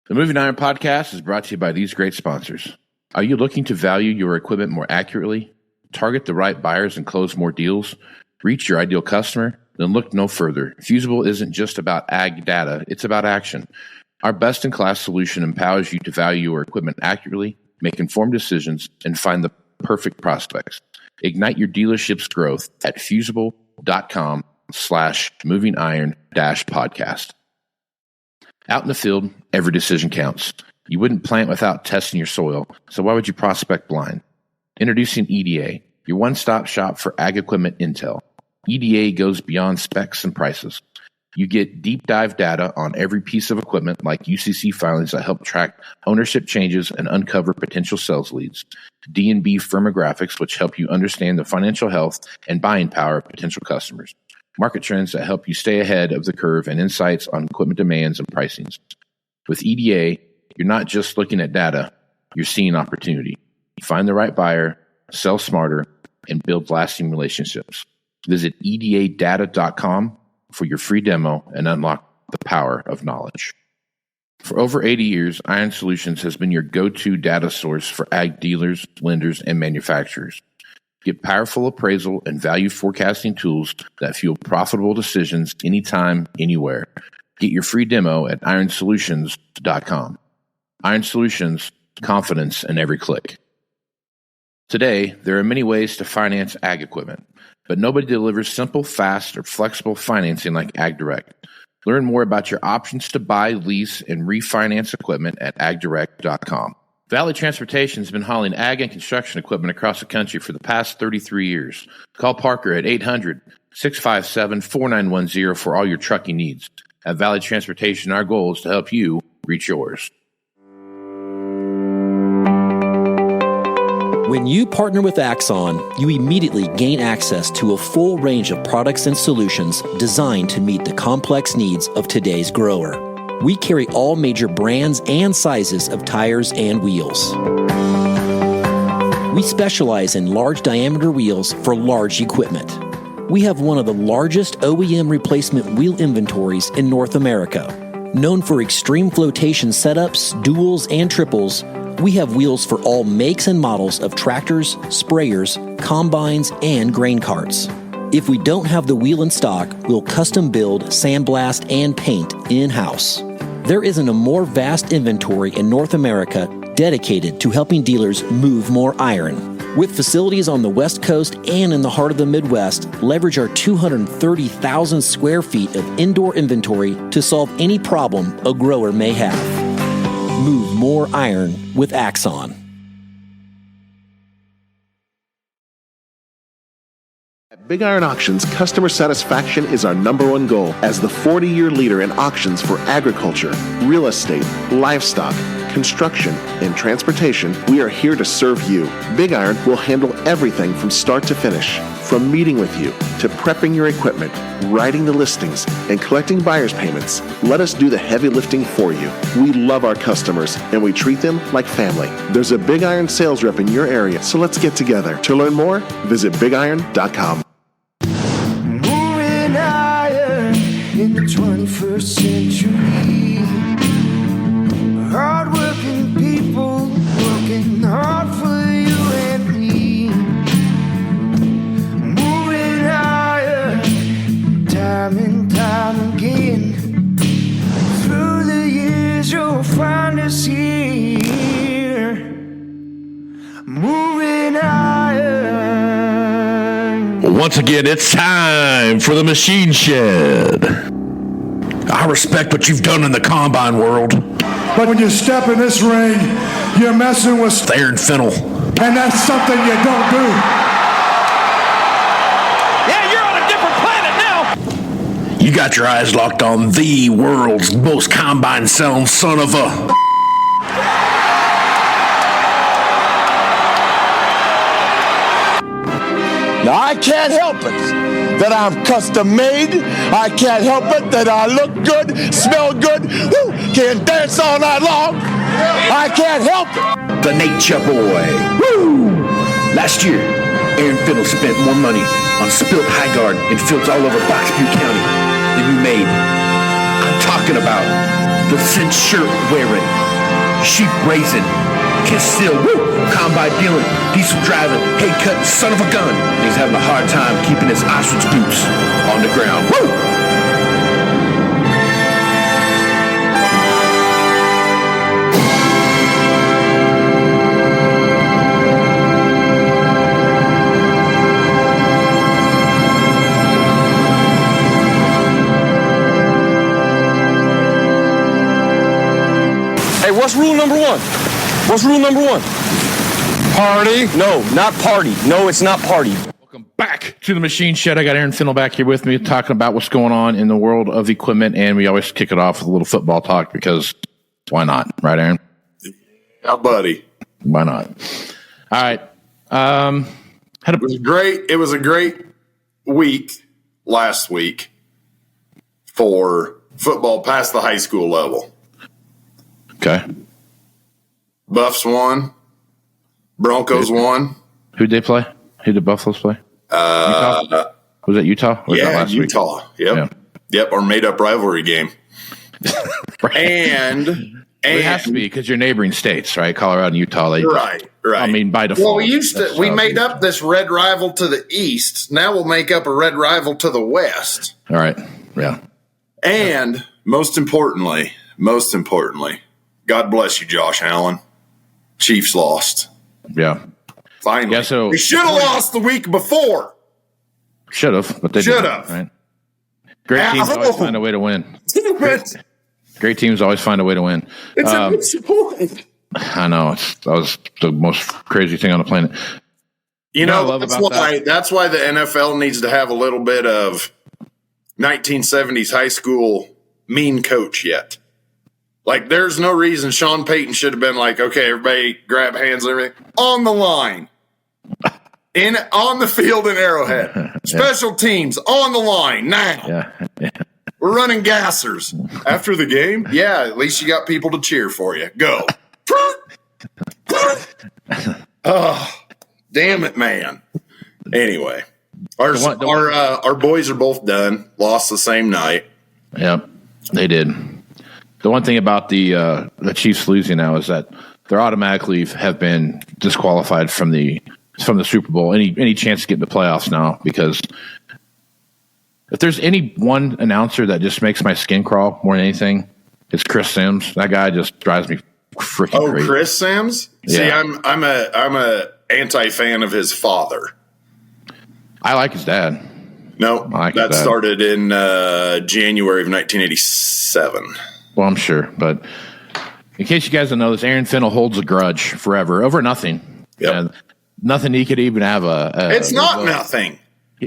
The Moving Iron Podcast is brought to you by these great sponsors. Are you looking to value your equipment more accurately, target the right buyers and close more deals, reach your ideal customer? Then look no further. Fusible isn't just about ag data, it's about action. Our best-in-class solution empowers you to value your equipment accurately, make informed decisions, and find the perfect prospects. Ignite your dealership's growth at fusible.com/movingiron-podcast. Out in the field, every decision counts. You wouldn't plant without testing your soil, so why would you prospect blind? Introducing EDA, your one-stop shop for ag equipment intel. EDA goes beyond specs and prices. You get deep dive data on every piece of equipment like UCC filings that help track ownership changes and uncover potential sales leads. D&B firmographics, which help you understand the financial health and buying power of potential customers. Market trends that help you stay ahead of the curve, and insights on equipment demands and pricings. With EDA, you're not just looking at data, you're seeing opportunity. Find the right buyer, sell smarter, and build lasting relationships. Visit edadata.com for your free demo and unlock the power of knowledge. For over 80 years, Iron Solutions has been your go-to data source for ag dealers, lenders, and manufacturers. Get powerful appraisal and value forecasting tools that fuel profitable decisions anytime, anywhere. Get your free demo at ironsolutions.com. Iron Solutions, confidence in every click. Today, there are many ways to finance ag equipment, but nobody delivers simple, fast, or flexible financing like AgDirect. Learn more about your options to buy, lease, and refinance equipment at agdirect.com. Valley Transportation has been hauling ag and construction equipment across the country for the past 33 years. Call Parker at 800-657-4910 for all your trucking needs. At Valley Transportation, our goal is to help you reach yours. When you partner with Axon, you immediately gain access to a full range of products and solutions designed to meet the complex needs of today's grower. We carry all major brands and sizes of tires and wheels. We specialize in large diameter wheels for large equipment. We have one of the largest OEM replacement wheel inventories in North America. Known for extreme flotation setups, duals, and triples, we have wheels for all makes and models of tractors, sprayers, combines, and grain carts. If we don't have the wheel in stock, we'll custom build, sandblast, and paint in-house. There isn't a more vast inventory in North America dedicated to helping dealers move more iron. With facilities on the West Coast and in the heart of the Midwest, leverage our 230,000 square feet of indoor inventory to solve any problem a grower may have. Move more iron with Axon. At Big Iron Auctions, customer satisfaction is our #1 goal. As the 40-year leader in auctions for agriculture, real estate, livestock, construction, and transportation, we are here to serve you. Big Iron will handle everything from start to finish. From meeting with you, to prepping your equipment, writing the listings, and collecting buyer's payments, let us do the heavy lifting for you. We love our customers, and we treat them like family. There's a Big Iron sales rep in your area, so let's get together. To learn more, visit bigiron.com. Moving iron in the 21st century. Hard-working people working hard for you and me. Moving iron time and time again. Through the years you'll find us here. Moving iron. Once again, it's time for the Machine Shed. I respect what you've done in the combine world. But when you step in this ring, you're messing with Thayer and Fennel. And that's something you don't do. Yeah, you're on a different planet now. You got your eyes locked on the world's most combine selling son of a... Now, I can't help it that I'm custom made. I can't help it that I look good, smell good, can dance all night long. I can't help it. The Nature Boy. Woo! Last year, Aaron Fennel spent more money on spilled high guard in fields all over Box Butte County than you made. I'm talking about the cinch shirt wearing, sheep raising, kiss still, woo, combine dealing, diesel driving, hay cutting, son of a gun. He's having a hard time keeping his ostrich boots on the ground. Woo! Hey, what's rule number one? What's rule number one? Party? No, not party. No, it's not party. Welcome back to the Machine Shed. I got Aaron Fennell back here with me talking about what's going on in the world of equipment, and we always kick it off with a little football talk because why not? Right, Aaron? Yeah, buddy. Why not? All right. It was a great week last week for football past the high school level. Okay. Buffs won. Broncos won. Who'd they play? Who did Buffaloes play? Utah? Was it Utah? Or was that last Utah. Week? Yep. Our made-up rivalry game. Right. And it has to be because you're neighboring states, right? Colorado and Utah. Right. I mean, by default. Well, we made up this red rival to the east. Now we'll make up a red rival to the west. All right. Yeah. And most importantly, God bless you, Josh Allen. Chiefs lost. Yeah. Finally. Yeah, so they should have lost the week before. Should have, but they should have. have. Right? Great teams always find a way to win. Great teams always find a way to win. It's a disappointment. I know. That was the most crazy thing on the planet. That's why the NFL needs to have a little bit of 1970s high school mean coach yet. Like, there's no reason Sean Payton should have been like, okay, everybody grab hands and everything. On the line. On the field in Arrowhead. Special teams on the line now. Yeah. We're running gassers. After the game, at least you got people to cheer for you. Go. Oh, damn it, man. Anyway, our boys are both done. Lost the same night. Yep, they did. The one thing about the Chiefs losing now is that they're automatically have been disqualified from the Super Bowl. Any chance to get in the playoffs now? Because if there's any one announcer that just makes my skin crawl more than anything, it's Chris Sims. That guy just drives me freaking crazy. Chris Sims? Yeah. See, I'm a anti-fan of his father. I like his dad. No, that started in January of 1987. Well, I'm sure, but in case you guys don't know this, Aaron Fennell holds a grudge forever over nothing. Yep. Nothing he could even have it's not nothing.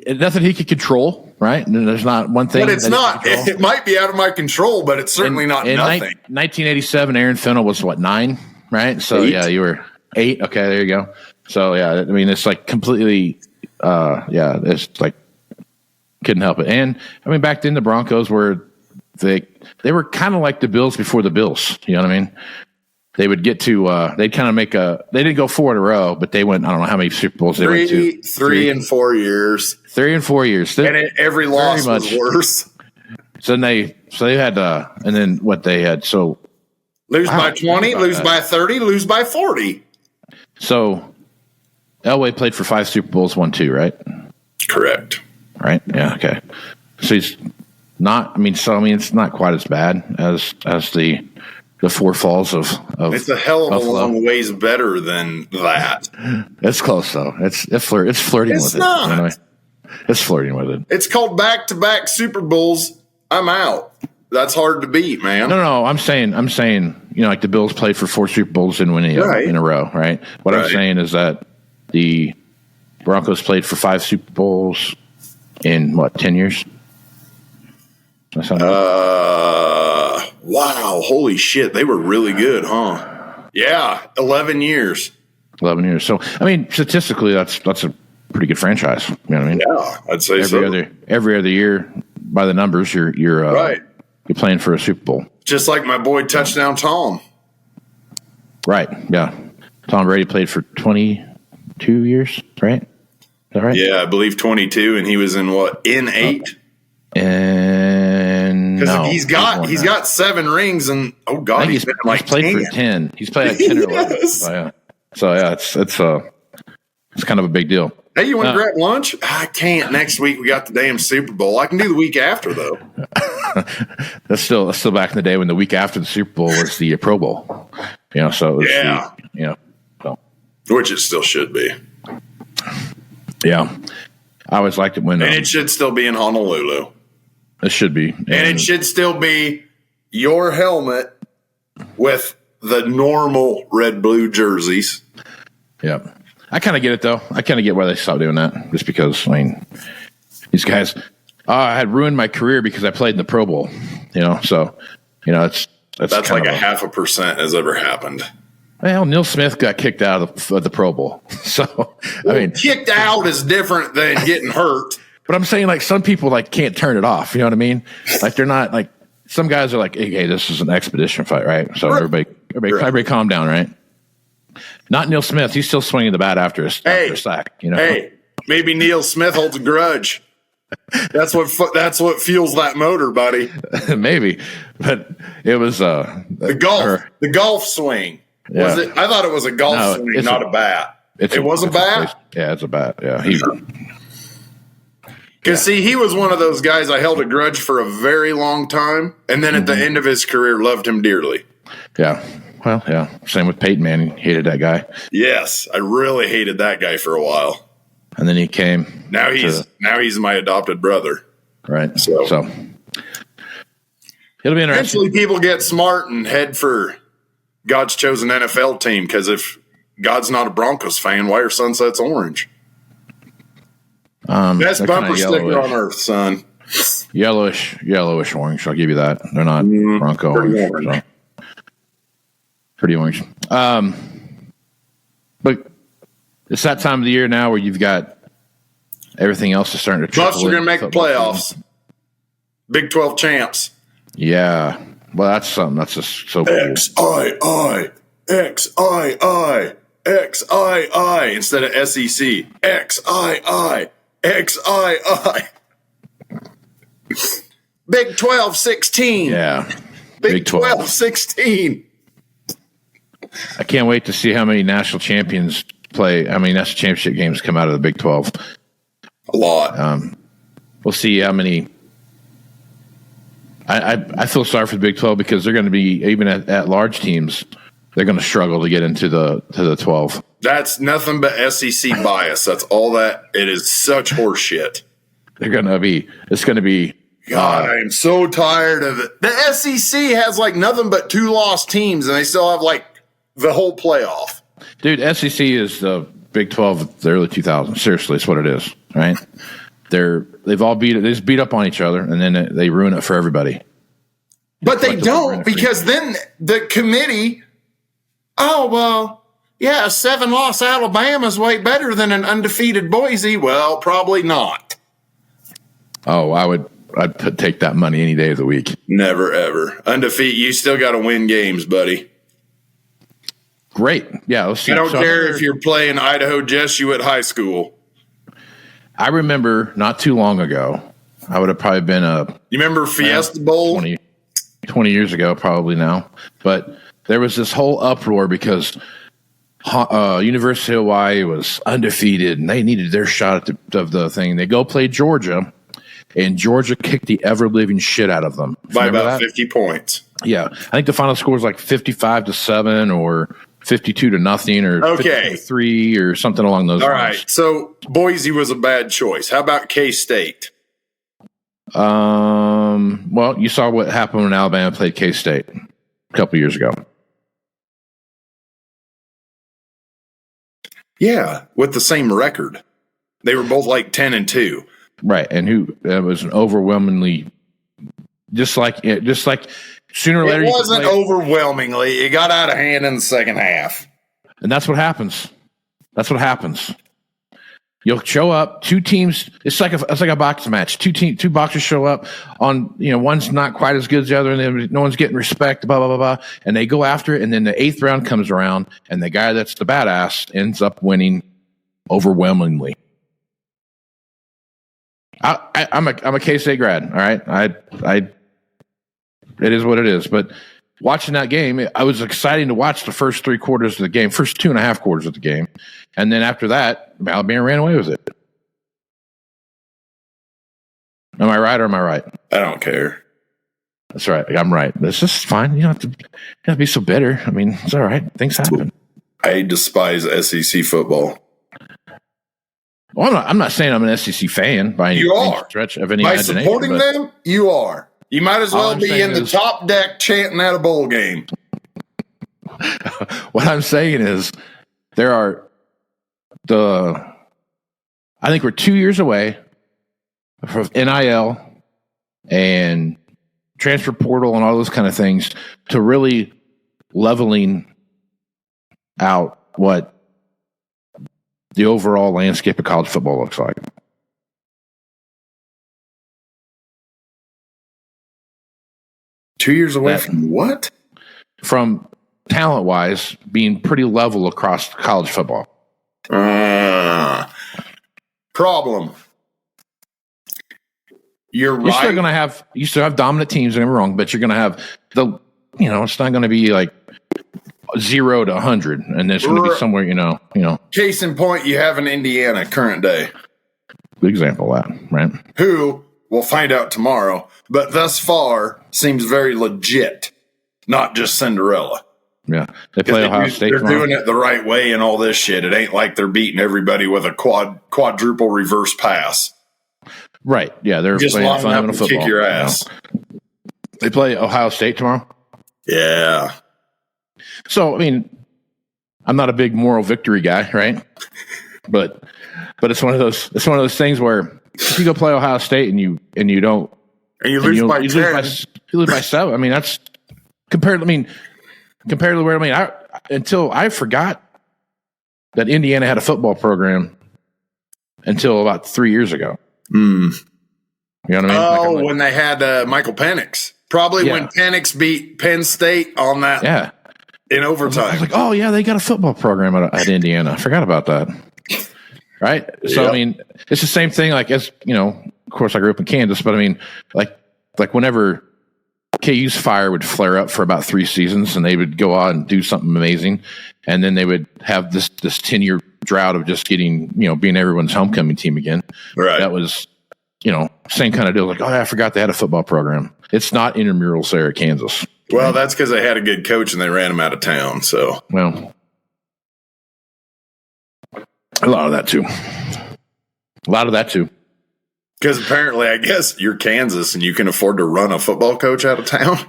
Nothing he could control, right? There's not one thing. But it's not. It might be out of my control, but it's certainly not nothing. 1987, Aaron Fennell was 9, right? So 8. Yeah, you were 8. Okay, there you go. So yeah, I mean, it's like completely. It's like couldn't help it. And I mean, back then the Broncos were they were kind of like the Bills before the Bills. You know what I mean? They would get to they'd kind of make they didn't go 4 in a row, but they went, I don't know how many Super Bowls they went to. 3 and 4 years. 3 and 4 years. And every loss was worse. So they had and then what they had, so lose by 20, lose by 30, lose by 40. So Elway played for 5 Super Bowls, won 2, right? Correct. Right? Yeah, okay. So he's not, it's not quite as bad as the 4 falls of it's a hell of Buffalo. A long ways better than that. It's close though. It's flirting with it. Not. Anyway, it's flirting with it. It's called back-to-back Super Bowls. I'm out. That's hard to beat, man. No. I'm saying, like the Bills played for 4 Super Bowls and win in a row, right? What I'm saying is that the Broncos played for 5 Super Bowls in 10 years? Wow, holy shit, they were really good, huh? Yeah, 11 years. 11 years. So, statistically, that's a pretty good franchise. You know what I mean? Yeah, I'd say every other year, by the numbers, you're right. You're playing for a Super Bowl. Just like my boy Touchdown Tom. Right. Yeah. Tom Brady played for 22 years, right? Is that right? Yeah, I believe 22, and he was in 8? And No, he's got 7 rings, and oh god, I think he's played 10. for 10. He's played like 10 or 11. So yeah, it's kind of a big deal. Hey, you want to grab lunch? I can't. Next week we got the damn Super Bowl. I can do the week after though. That's still back in the day when the week after the Super Bowl was the Pro Bowl. So it was so. Which it still should be. Yeah, I always liked it when, and it should still be in Honolulu. It should be, and it should still be your helmet with the normal red-blue jerseys. Yeah. I kind of get it, though. I kind of get why they stopped doing that. Just because, these guys, I had ruined my career because I played in the Pro Bowl. That's like 0.5% has ever happened. Well, Neil Smith got kicked out of the Pro Bowl. So, kicked out is different than getting hurt. But I'm saying, some people, can't turn it off. You know what I mean? They're not, some guys are like, hey, this is an expedition fight, right? So everybody calm down, right? Not Neil Smith. He's still swinging the bat after a sack. Hey, maybe Neil Smith holds a grudge. That's what fuels that motor, buddy. Maybe, but it was the golf swing. Yeah. Was it? I thought it was a golf swing, not a bat. It was a bat. Yeah, it's a bat. Yeah, because he was one of those guys I held a grudge for a very long time, and then at the end of his career, loved him dearly. Yeah. Well, yeah. Same with Peyton Manning. Hated that guy. Yes, I really hated that guy for a while. And then he came. Now he's my adopted brother. Right. So it'll be interesting. Eventually, people get smart and head for God's chosen NFL team. Because if God's not a Broncos fan, why are sunsets orange? Best bumper sticker on earth, son. Yellowish orange. I'll give you that. They're not Bronco orange. So. Pretty orange. But it's that time of the year now where you've got everything else is starting to trickle. Buffs are going to make the playoffs. Big 12 champs. Yeah. Well, that's something. That's just so cool. XII instead of SEC. XII. Big 12 16. Yeah. Big 12 16. I can't wait to see how many national champions play. I mean, national championship games come out of the Big 12. A lot. We'll see how many. I feel sorry for the Big 12 because they're going to be, even at large teams, they're going to struggle to get into the 12. That's nothing but SEC bias. That's all that. It is such horseshit. It's going to be. God, I am so tired of it. The SEC has nothing but 2 lost teams, and they still have the whole playoff. Dude, SEC is the Big 12 of the early 2000s. Seriously, it's what it is, right? They've all they just beat up on each other, and then they ruin it for everybody. But they don't, because then the committee, 7-loss Alabama's way better than an undefeated Boise. Well, probably not. Oh, I'd take that money any day of the week. Never, ever. Undefeated, you still got to win games, buddy. Great. Yeah. Let's see. I don't care if you're playing Idaho Jesuit High School. I remember not too long ago, I would have probably been you remember Fiesta Bowl? 20 years ago, probably now. But there was this whole uproar because University of Hawaii was undefeated and they needed their shot of the thing. They go play Georgia, and Georgia kicked the ever-living shit out of them. By about 50 points. Yeah. I think the final score was 55-7 or 52-0 or 53 or something along those lines. All right. So Boise was a bad choice. How about K-State? Well, you saw what happened when Alabama played K-State a couple years ago. Yeah, with the same record. They were both 10-2. Right, and it was an overwhelmingly just like sooner or later. It wasn't overwhelmingly. It got out of hand in the second half, and that's what happens. You'll show up. 2 teams. It's like a boxing match. Two boxers show up on. One's not quite as good as the other, and then no one's getting respect. Blah blah blah blah. And they go after it, and then the 8th round comes around, and the guy that's the badass ends up winning overwhelmingly. I'm a K-State grad. All right, It is what it is. But watching that game, I was excited to watch the first 3 quarters of the game, first 2.5 quarters of the game. And then after that, Alabama ran away with it. Am I right or am I right? I don't care. That's right. I'm right. This is fine. You don't have to be so bitter. I mean, it's all right. Things happen. I despise SEC football. Well, I'm not saying I'm an SEC fan by any stretch of any imagination. By supporting them, you are. You might as well be in the top deck chanting at a bowl game. What I'm saying is I think we're 2 years away from NIL and transfer portal and all those kind of things to really leveling out what the overall landscape of college football looks like. Two years away from what? From talent-wise being pretty level across college football. Problem. You're right. You still have dominant teams, don't get me wrong, but you're going to have it's not going to be like 0 to 100, and there's going to be somewhere, Case in point, you have an Indiana current day. Good example of that, right? Who, we'll find out tomorrow, but thus far seems very legit, not just Cinderella. Yeah. They play Ohio State They're tomorrow. doing it the right way and all this shit. It ain't like they're beating everybody with a quadruple reverse pass. Right. Yeah, they're just playing line up fundamental and football. Kick your ass. They play Ohio State tomorrow. Yeah. So, I mean, I'm not a big moral victory guy, right? But it's one of those things where if you go play Ohio State and you don't and you lose by 10, you lose by 7. I mean, that's compared to where until I forgot that Indiana had a football program until about 3 years ago. Mm. You know what I mean? When they had Michael Penix. Probably when Penix beat Penn State on that. Yeah. In overtime. I was like, oh, yeah, they got a football program at Indiana. I forgot about that. Right? So, I mean, it's the same thing, like, as, of course, I grew up in Kansas, but I mean, like whenever KU's fire would flare up for about 3 seasons and they would go out and do something amazing, and then they would have this 10-year drought of just getting, being everyone's homecoming team again. Right. That was, same kind of deal. Like, oh, I forgot they had a football program. It's not intramurals there at Kansas. Well, that's because they had a good coach and they ran him out of town. So, well, a lot of that too. Because apparently, I guess you're Kansas and you can afford to run a football coach out of town.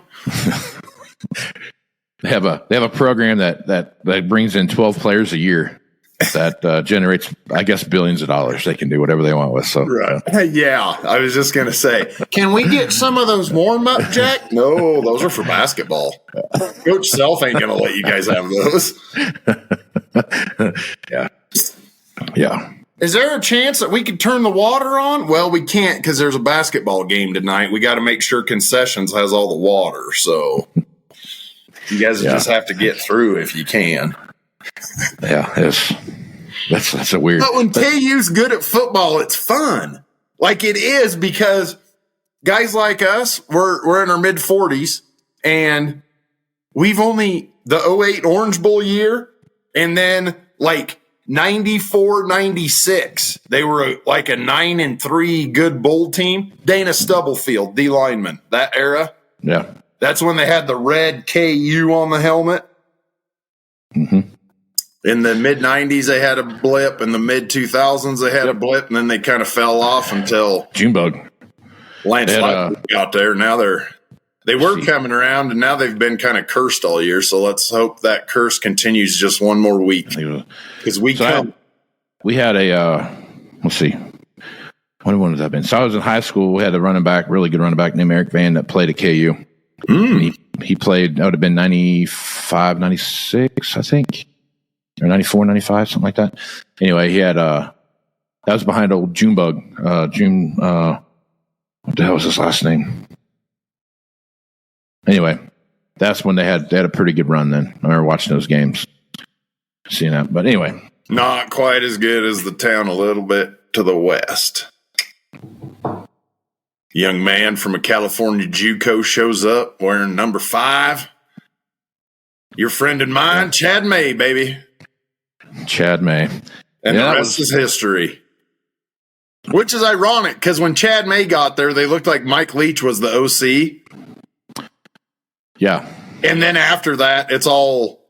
They have a program that brings in 12 players a year that generates, I guess, billions of dollars. They can do whatever they want with. So, right. Yeah, I was just going to say, can we get some of those warm up, Jack? No, those are for basketball. Coach Self ain't going to let you guys have those. Yeah. Is there a chance that we could turn the water on? Well, we can't because there's a basketball game tonight. We got to make sure concessions has all the water. So you guys just have to get through if you can. Yeah, that's a weird. But when KU's good at football, it's fun. Like it is, because guys like us, we're in our mid 40s, and we've only the 08 Orange Bowl year, and then like 94, 96, they were like a 9-3 good bowl team. Dana Stubblefield, D lineman, that era. Yeah, that's when they had the red KU on the helmet. Mm-hmm. In the mid-90s, they had a blip. In the mid-2000s, they had a blip, and then they kind of fell off until Junebug. Lance got there. Now they were coming around, and now they've been kind of cursed all year. So let's hope that curse continues just one more week. Because we had a let's see, when has that been? So I was in high school. We had a really good running back named Eric Van that played at KU. He played. That would have been 95, 96, I think. Or 94, 95, something like that. Anyway, he had that was behind old Junebug. What the hell was his last name? Anyway, that's when they had a pretty good run then. I remember watching those games, seeing that. But anyway. Not quite as good as the town a little bit to the west. Young man from a California JUCO shows up wearing number 5. Your friend and mine, Chad May, baby. Chad May. And the rest is history. Which is ironic, because when Chad May got there, they looked like Mike Leach was the OC. Yeah. And then after that, it's all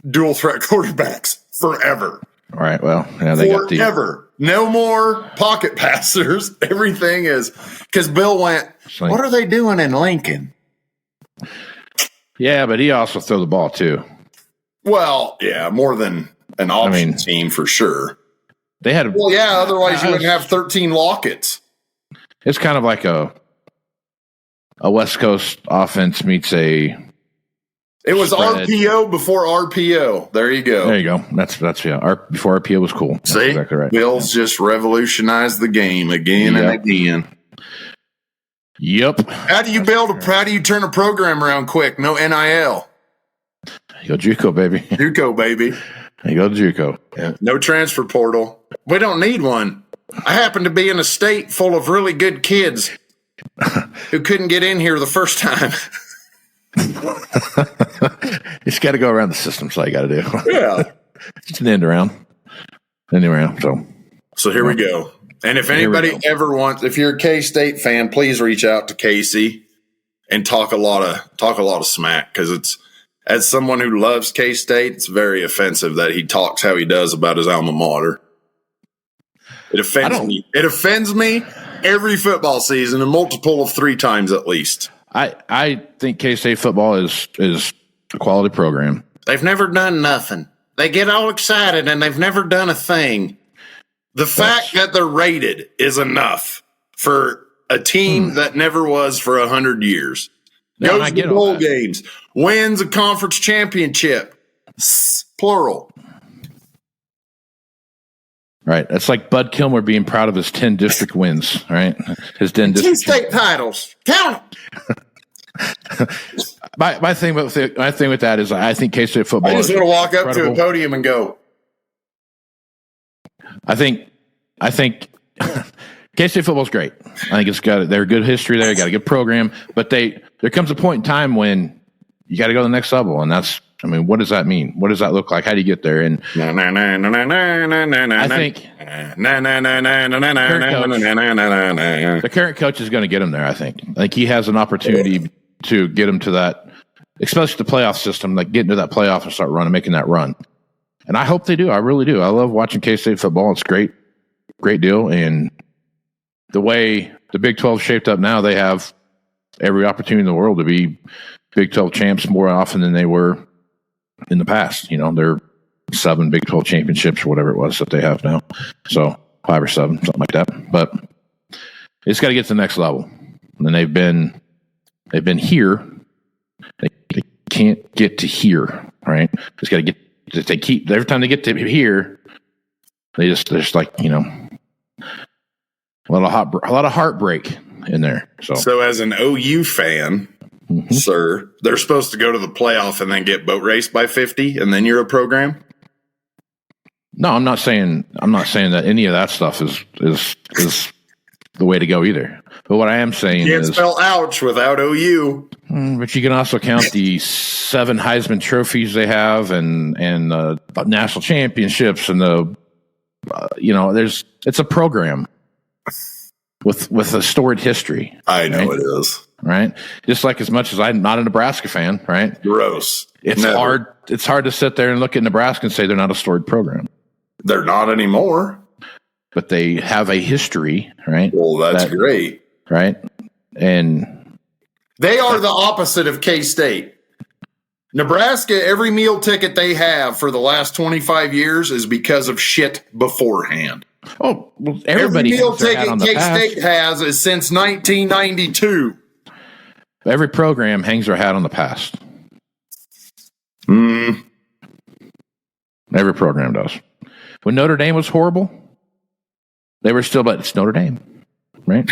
dual threat quarterbacks forever. All right, well, yeah, they got forever. No more pocket passers. Everything is because Bill went, what are they doing in Lincoln? Yeah, but he also threw the ball too. Well, yeah, more than an option team for sure. They had otherwise you wouldn't have 13 Lockets. It's kind of like a West Coast offense meets a It was spread. RPO before RPO. There you go. There you go. That's before RPO was cool. That's See, exactly right. Bills just revolutionized the game again and again. Yep. How do you turn a program around quick? No NIL. You go JUCO, baby. JUCO, baby. You go to JUCO. Yeah. No transfer portal. We don't need one. I happen to be in a state full of really good kids who couldn't get in here the first time. It's got to go around the system, so you got to do. Yeah. It's an end around. So here we go. And if anybody ever wants, if you're a K-State fan, please reach out to Casey and talk a lot of smack, because it's, as someone who loves K-State, it's very offensive that he talks how he does about his alma mater. It offends me. It offends me every football season, a multiple of 3 times at least. I think K-State football is a quality program. They've never done nothing. They get all excited and they've never done a thing. The fact that they're rated is enough for a team that never was for 100 years. Goes to bowl games, wins a conference championship, plural. Right. That's like Bud Kilmer being proud of his 10 district wins, right? His 10 district state titles. Count them. My thing with that is I think K-State football. I just want to walk up to a podium and go. I think K-State football is great. I think they're a good history there. Got a good program, but there comes a point in time when you got to go to the next level, and that's. I mean, what does that mean? What does that look like? How do you get there? And I think the current coach is going to get him there. I think he has an opportunity to get him to that, especially the playoff system, like get into that playoff and start making that run. And I hope they do. I really do. I love watching K-State football. It's great deal. And the way the Big 12 shaped up now, they have every opportunity in the world to be Big 12 champs more often than they were in the past. They're 7 Big 12 championships or whatever it was that they have now. So 5 or 7, something like that. But it's got to get to the next level. And they've been here. They can't get to here, right? It's got to get. They keep every time they get to here, they're just like a lot of heartbreak in there. So as an OU fan, sir, they're supposed to go to the playoff and then get boat raced by 50, and then you're a program. No, I'm not saying that any of that stuff is the way to go either. But what I am saying is, spell ouch without OU. But you can also count the 7 Heisman trophies they have, and national championships, and it's a program with a storied history. I know it is. Right? Just like as much as I'm not a Nebraska fan, right? Gross. It's hard to sit there and look at Nebraska and say they're not a storied program. They're not anymore. But they have a history, right? Well, that's great. Right? And they are the opposite of K-State. Nebraska, every meal ticket they have for the last 25 years is because of shit beforehand. Oh, well, everybody. Every meal ticket K-State has is since 1992. Every program hangs their hat on the past. Every program does. When Notre Dame was horrible, they were still, but it's Notre Dame, right?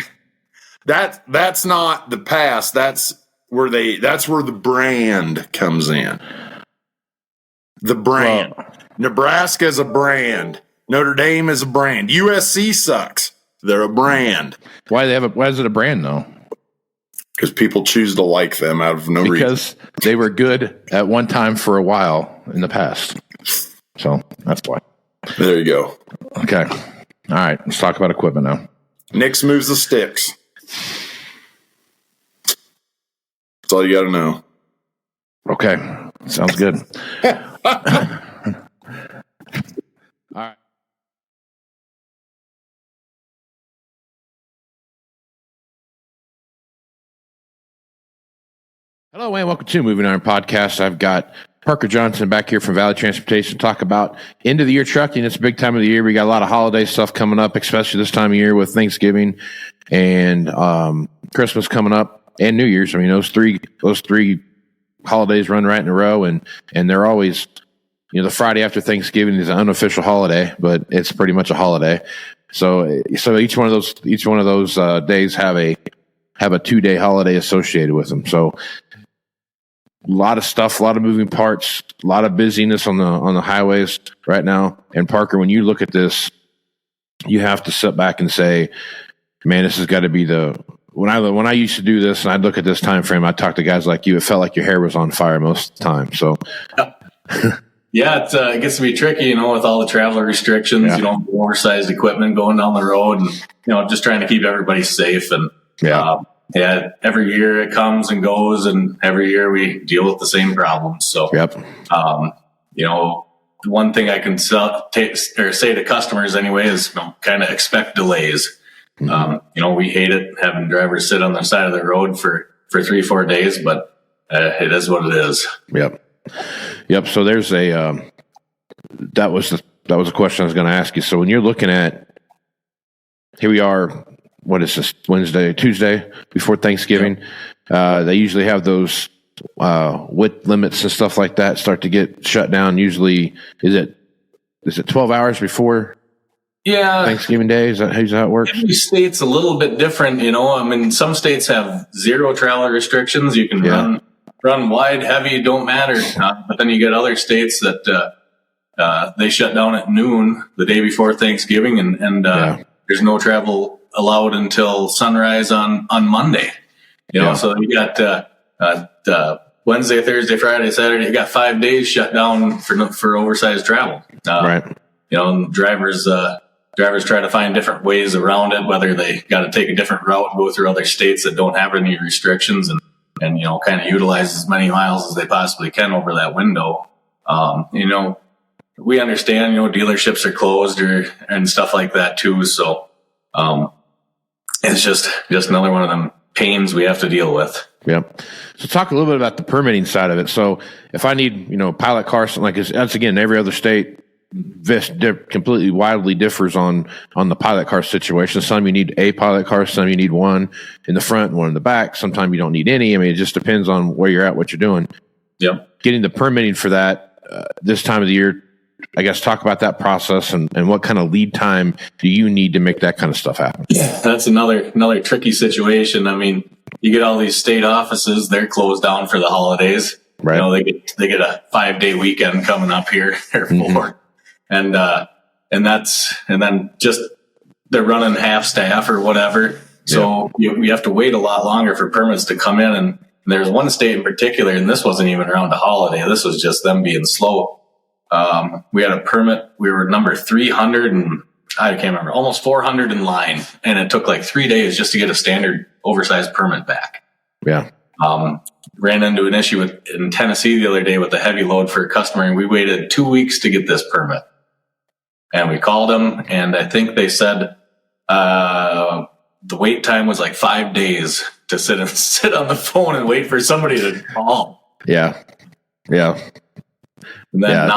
That's not the past. That's where the brand comes in. The brand. Nebraska is a brand. Notre Dame is a brand. USC sucks. They're a brand. Why is it a brand though? Because people choose to like them out of no reason. Because they were good at one time for a while in the past. So that's why. There you go. Okay. All right. Let's talk about equipment now. Nix moves the sticks. That's all you got to know. Okay. Sounds good. All right. Hello and welcome to Moving Iron Podcast. I've got Parker Johnson back here from Valley Transportation to talk about end of the year trucking. It's a big time of the year. We got a lot of holiday stuff coming up, especially this time of year with Thanksgiving and Christmas coming up and New Year's. I mean, those three holidays run right in a row, and they're always, the Friday after Thanksgiving is an unofficial holiday, but it's pretty much a holiday. So each one of those days have a 2-day holiday associated with them. So a lot of stuff, a lot of moving parts, a lot of busyness on the highways right now. And Parker, when you look at this, you have to sit back and say, man, this has got to be when I used to do this and I'd look at this time frame, I'd talk to guys like you, it felt like your hair was on fire most of the time. So yeah, it gets to be tricky, with all the travel restrictions, oversized equipment going down the road and, just trying to keep everybody safe. And every year it comes and goes, and every year we deal with the same problems. So, one thing I can say to customers anyway is kind of expect delays. Mm-hmm. We hate it having drivers sit on the side of the road for 3-4 days, but it is what it is. Yep. So there's that was a question I was going to ask you. So when you're looking at, here we are, what is this, Tuesday before Thanksgiving? They usually have those width limits and stuff like that start to get shut down. Usually, is it 12 hours before Thanksgiving Day? Is that how it works? Every state's a little bit different, some states have zero travel restrictions. You can run wide, heavy, don't matter. But then you get other states that they shut down at noon the day before Thanksgiving, and there's no travel allowed until sunrise on Monday. So you got Wednesday, Thursday, Friday, Saturday. You got 5 days shut down for oversized travel. Right. And drivers try to find different ways around it, whether they got to take a different route and go through other states that don't have any restrictions, and kind of utilize as many miles as they possibly can over that window. We understand, dealerships are closed and stuff like that too. So, it's just another one of them pains we have to deal with. Yep. So talk a little bit about the permitting side of it. So if I need, pilot cars, something like this, that's again, every other state completely wildly differs on the pilot car situation. Some you need a pilot car, some you need one in the front and one in the back. Sometimes you don't need any. I mean, it just depends on where you're at, what you're doing. Yep. Getting the permitting for that this time of the year, I guess talk about that process and what kind of lead time do you need to make that kind of stuff happen? Yeah, that's another tricky situation. I mean, you get all these state offices, they're closed down for the holidays. Right. They get a 5-day weekend coming up here or 4. Mm-hmm. And then just they're running half staff or whatever. So you have to wait a lot longer for permits to come in. And there's one state in particular, and this wasn't even around a holiday. This was just them being slow. We had a permit. We were number 300 and I can't remember, almost 400 in line. And it took like 3 days just to get a standard oversized permit back. Yeah. Ran into an issue in Tennessee the other day with a heavy load for a customer, and we waited 2 weeks to get this permit. And we called them, and I think they said the wait time was like 5 days to sit on the phone and wait for somebody to call. Yeah. And then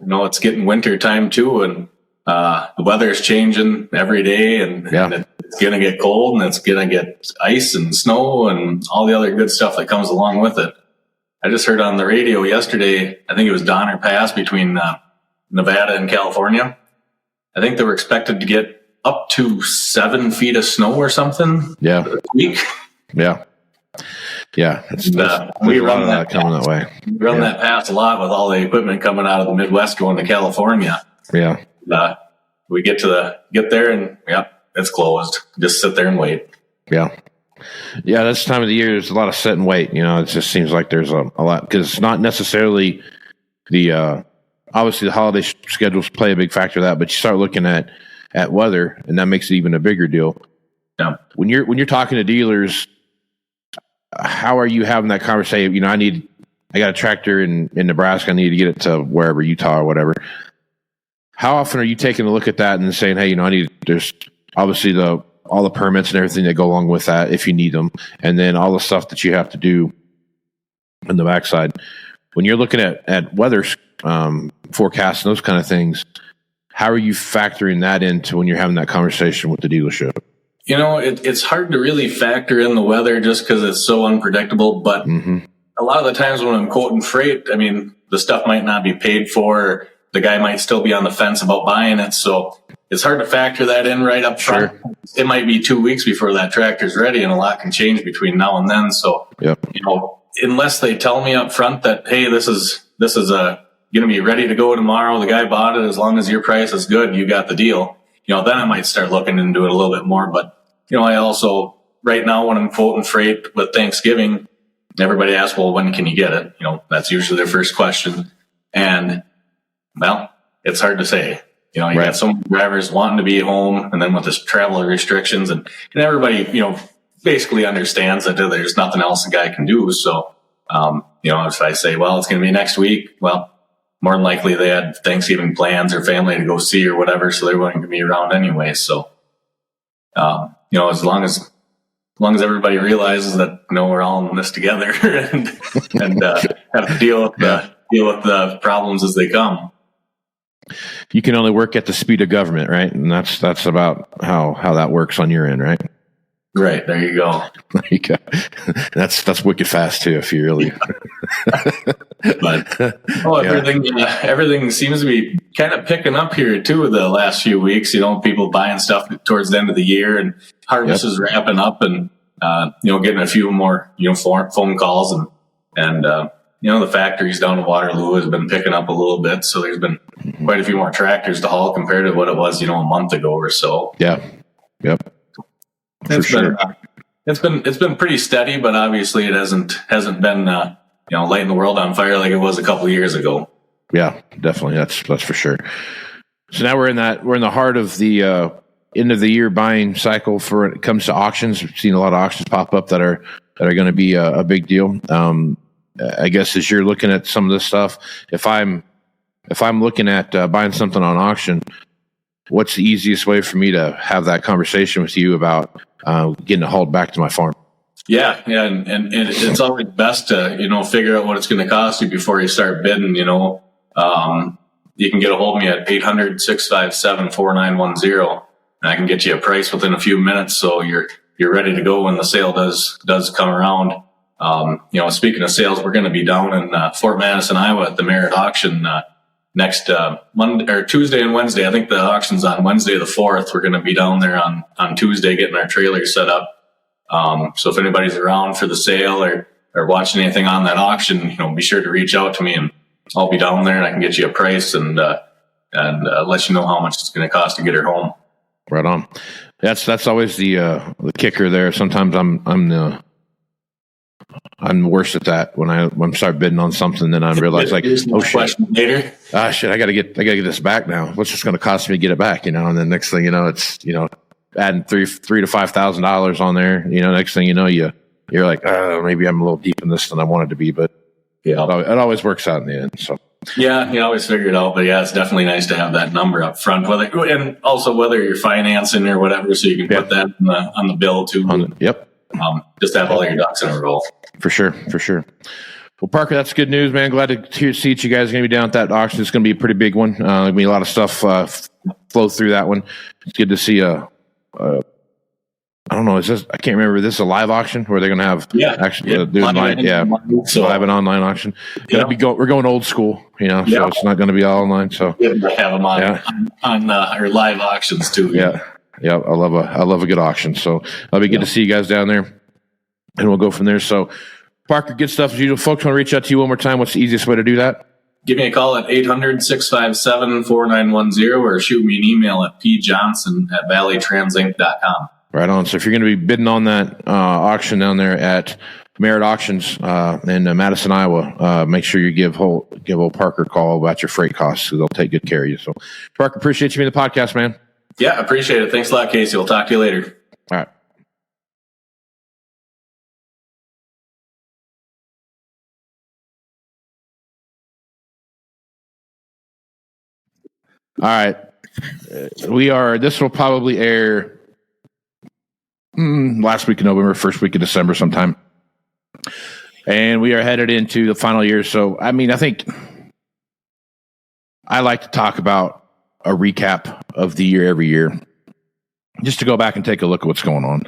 now, it's getting winter time too, and the weather is changing every day, and it's going to get cold, and it's going to get ice and snow and all the other good stuff that comes along with it. I just heard on the radio yesterday, I think it was Donner Pass between Nevada and California. I think they were expected to get up to 7 feet of snow or something. Yeah. For the week. Yeah. Yeah. We run that coming that way. We run that pass a lot with all the equipment coming out of the Midwest going to California. Yeah. We get there and it's closed. Just sit there and wait. Yeah. Yeah, this time of the year, there's a lot of sit and wait. It just seems like there's a lot, because it's not necessarily the obviously the holiday schedules play a big factor of that, but you start looking at weather, and that makes it even a bigger deal. Yeah. When you're talking to dealers, how are you having that conversation? I got a tractor in Nebraska. I need to get it to wherever, Utah or whatever. How often are you taking a look at that and saying, hey, there's obviously all the permits and everything that go along with that if you need them, and then all the stuff that you have to do on the backside. When you're looking at weather forecasts and those kind of things, how are you factoring that into when you're having that conversation with the dealership? It's hard to really factor in the weather just because it's so unpredictable. But a lot of the times when I'm quoting freight, the stuff might not be paid for. The guy might still be on the fence about buying it. So it's hard to factor that in right up front. Sure. It might be 2 weeks before that tractor's ready, and a lot can change between now and then. So, unless they tell me up front that, hey, this is going to be ready to go tomorrow, the guy bought it, as long as your price is good, you got the deal. Then I might start looking into it a little bit more. But, I also, right now when I'm quoting freight with Thanksgiving, everybody asks, well, when can you get it? That's usually their first question. And, well, it's hard to say. You got some drivers wanting to be home, and then with this travel restrictions, and everybody, basically understands that there's nothing else the guy can do. So, if I say, well, it's going to be next week, well, more than likely they had Thanksgiving plans or family to go see or whatever, so they're going to be around anyway. So, as long as everybody realizes that, we're all in this together and have to deal with the problems as they come. You can only work at the speed of government, right? And that's about how that works on your end, right? Right. There you go. There you go. That's wicked fast too, if you really. But everything seems to be kind of picking up here too the last few weeks. People buying stuff towards the end of the year, and harvest is wrapping up, and getting a few more phone calls, and the factories down in Waterloo has been picking up a little bit, so there's been quite a few more tractors to haul compared to what it was, a month ago or so. Yeah. Yep. It's been pretty steady, but obviously it hasn't been lighting the world on fire like it was a couple of years ago. Yeah, definitely. That's for sure. So now we're in the heart of the end of the year buying cycle for when it comes to auctions. We've seen a lot of auctions pop up that are going to be a big deal. I guess as you're looking at some of this stuff, if I'm looking at buying something on auction, what's the easiest way for me to have that conversation with you about getting it hauled back to my farm? Yeah, and it's always best to figure out what it's going to cost you before you start bidding. You can get a hold of me at 800-657-4910, and I can get you a price within a few minutes, so you're ready to go when the sale does come around. Speaking of sales, we're going to be down in Fort Madison, Iowa at the Merit auction next Monday or Tuesday and Wednesday. I think the auction's on Wednesday the 4th. We're going to be down there on Tuesday getting our trailer set up. So if anybody's around for the sale or watching anything on that auction, be sure to reach out to me, and I'll be down there and I can get you a price and let you know how much it's going to cost to get her home. Right on. That's always the kicker there. Sometimes I'm worse at that when I start bidding on something, then I realize oh shit, later. Shit, I gotta get this back now. What's this going to cost me to get it back? And then next thing you know, it's adding $3,000 to $5,000 on there. Next thing you know, you're like, maybe I'm a little deep in this than I wanted to be, but yeah, it always works out in the end. So yeah, you always figure it out. But yeah, it's definitely nice to have that number up front, whether you're financing or whatever, so you can put that on the bill too. Yep. Just have all your ducks in a row. For sure. Well, Parker, that's good news, man. Glad to see that you guys are going to be down at that auction. It's going to be a pretty big one. There'll be a lot of stuff flow through that one. It's good to see I don't know. I can't remember. This is a live auction where they're going to have live and online auction. We're going old school, so it's not going to be all online. So have them on our live auctions too. Yeah. I love a good auction. So it'll be good to see you guys down there, and we'll go from there. So, Parker, good stuff as usual. Folks want to reach out to you one more time. What's the easiest way to do that? give me a call at 800-657-4910 or shoot me an email at pjohnson@valleytransinc.com. Right on. So if you're going to be bidding on that auction down there at Merritt Auctions in Madison, Iowa, make sure you give old Parker a call about your freight costs, because they'll take good care of you. So, Parker, appreciate you being the podcast, man. Yeah, appreciate it. Thanks a lot, Casey. We'll talk to you later. All right. All right. This will probably air last week of November, first week of December sometime. And we are headed into the final year. So, I mean, I think I like to talk about a recap of the year every year, just to go back and take a look at what's going on.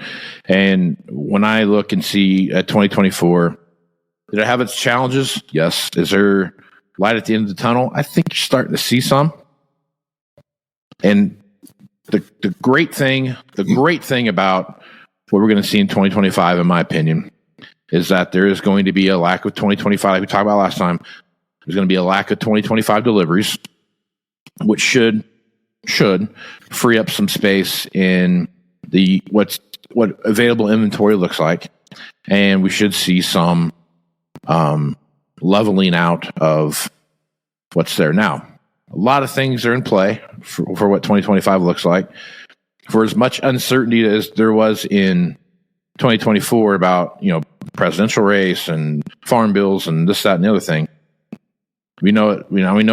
And when I look and see at 2024, did it have its challenges? Yes. Is there light at the end of the tunnel? I think you're starting to see some. And the great thing about what we're going to see in 2025, in my opinion, is that there is going to be a lack of 2025. Like we talked about last time, there's going to be a lack of 2025 deliveries, which should free up some space in what available inventory looks like, and we should see some leveling out of what's there now. A lot of things are in play for what 2025 looks like. For as much uncertainty as there was in 2024 about, presidential race and farm bills and this, that, and the other thing, we know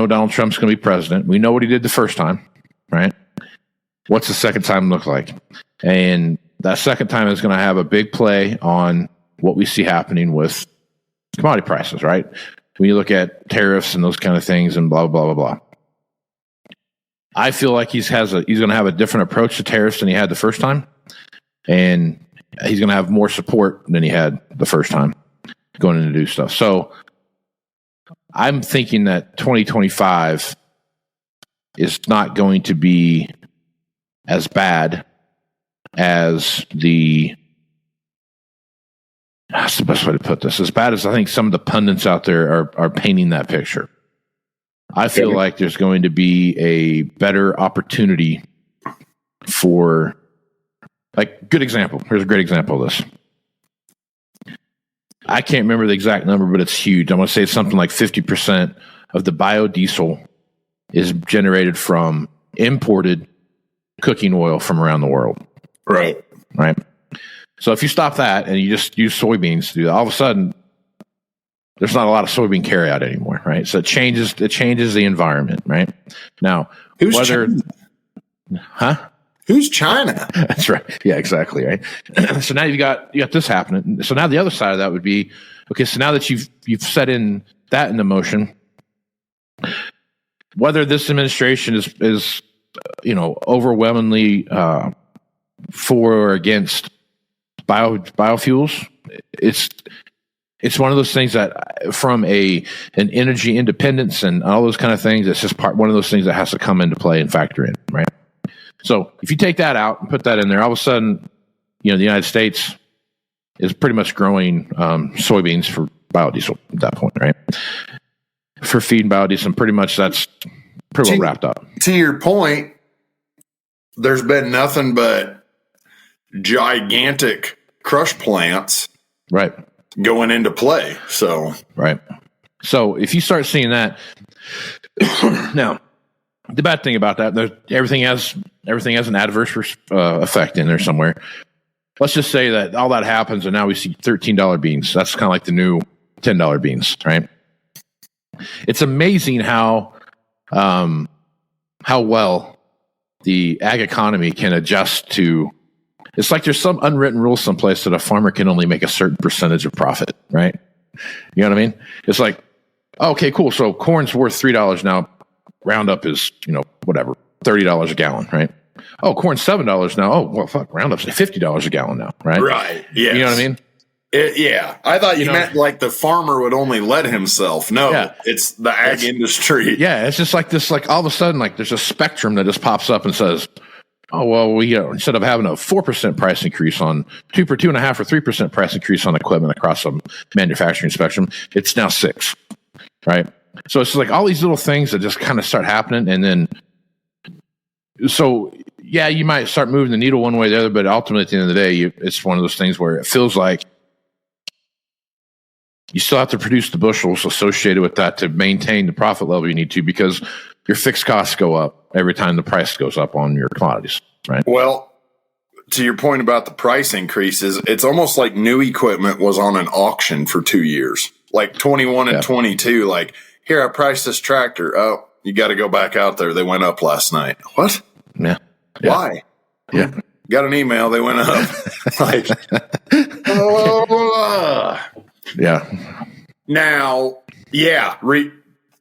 Donald Trump's going to be president. We know what he did the first time, right? What's the second time look like? And that second time is going to have a big play on what we see happening with commodity prices, right? When you look at tariffs and those kind of things and blah, blah, blah, blah. I feel like he's going to have a different approach to tariffs than he had the first time, and he's going to have more support than he had the first time going in to do stuff. So I'm thinking that 2025 is not going to be as bad as that's the best way to put this. As bad as I think some of the pundits out there are painting that picture. I feel like there's going to be a better opportunity for, good example. Here's a great example of this. I can't remember the exact number, but it's huge. I'm going to say it's something like 50% of the biodiesel is generated from imported cooking oil from around the world. Right. So if you stop that and you just use soybeans to do that, all of a sudden, there's not a lot of soybean carryout anymore, right? So it changes the environment, right? Now, Who's China? That's right. Yeah, exactly, right? So now you got this happening. So now the other side of that would be, okay, so now that you've set in that into motion, whether this administration is overwhelmingly for or against biofuels, it's one of those things that from an energy independence and all those kind of things, it's just one of those things that has to come into play and factor in, right? So if you take that out and put that in there, all of a sudden, the United States is pretty much growing soybeans for biodiesel at that point, right? For feeding biodiesel, pretty much that's pretty well wrapped up. To your point, there's been nothing but gigantic crush plants, right, going into play. So if you start seeing that now, the bad thing about that, everything has an adverse effect in there somewhere. Let's just say that all that happens, and now we see $13 beans. That's kind of like the new $10 beans, right? It's amazing how well the ag economy can adjust to. It's like there's some unwritten rule someplace that a farmer can only make a certain percentage of profit, right? You know what I mean? It's like, okay, cool. So corn's worth $3 now. Roundup is, whatever, $30 a gallon, right? Oh, corn's $7 now. Oh, well, fuck, Roundup's $50 a gallon now, right? Right. Yeah. You know what I mean? Yeah. I thought you meant like the farmer would only let himself. No, it's the ag industry. Yeah. It's just like this, like all of a sudden, like there's a spectrum that just pops up and says, oh, well, we instead of having a 4% price increase on 2.5 or 3% price increase on equipment across some manufacturing spectrum, it's now 6%, right? So it's like all these little things that just kind of start happening. And then, so yeah, you might start moving the needle one way or the other, but ultimately at the end of the day, it's one of those things where it feels like you still have to produce the bushels associated with that to maintain the profit level you need to, because your fixed costs go up every time the price goes up on your commodities, right? Well, to your point about the price increases, it's almost like new equipment was on an auction for 2 years, like 21 and 22. Like, here, I priced this tractor. Oh, you got to go back out there. They went up last night. What? Yeah. Why? Yeah. Got an email. They went up. Like, yeah. Now,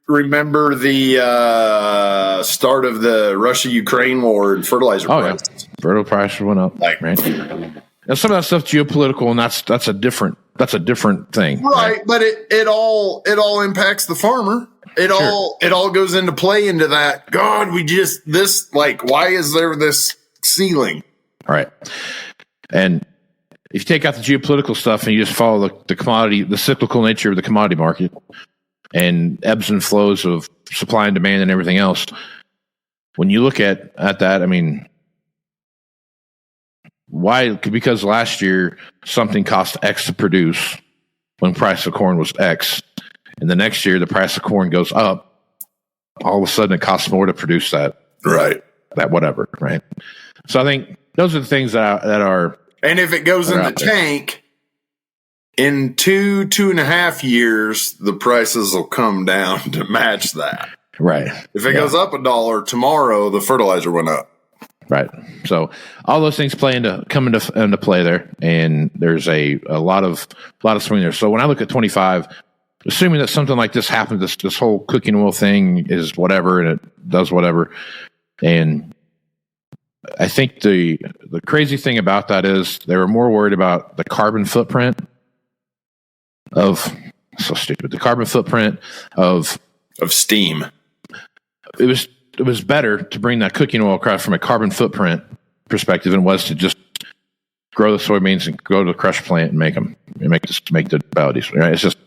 remember the start of the Russia-Ukraine war and fertilizer prices? Yeah. Fertilizer prices went up. Right. And some of that stuff geopolitical, and that's a different thing. Right, but it all impacts the farmer. It all goes into play into that. God, why is there this ceiling? All right. And if you take out the geopolitical stuff and you just follow the commodity, the cyclical nature of the commodity market and ebbs and flows of supply and demand and everything else, when you look at that, I mean, why? Because last year something cost X to produce when the price of corn was X, and the next year the price of corn goes up, all of a sudden it costs more to produce that. Right. That whatever, right? So I think those are the things that are. And if it goes in the tank, in 2.5 years, the prices will come down to match that. Right. If it goes up $1 tomorrow, the fertilizer went up. Right. So all those things come into play there, and there's a lot of swing there. So when I look at 25, assuming that something like this happens, this whole cooking oil thing is whatever, and it does whatever, and I think the crazy thing about that is they were more worried about the carbon footprint of steam. It was better to bring that cooking oil across from a carbon footprint perspective than it was to just grow the soybeans and go to the crush plant and make the biodiesel. Right? It's just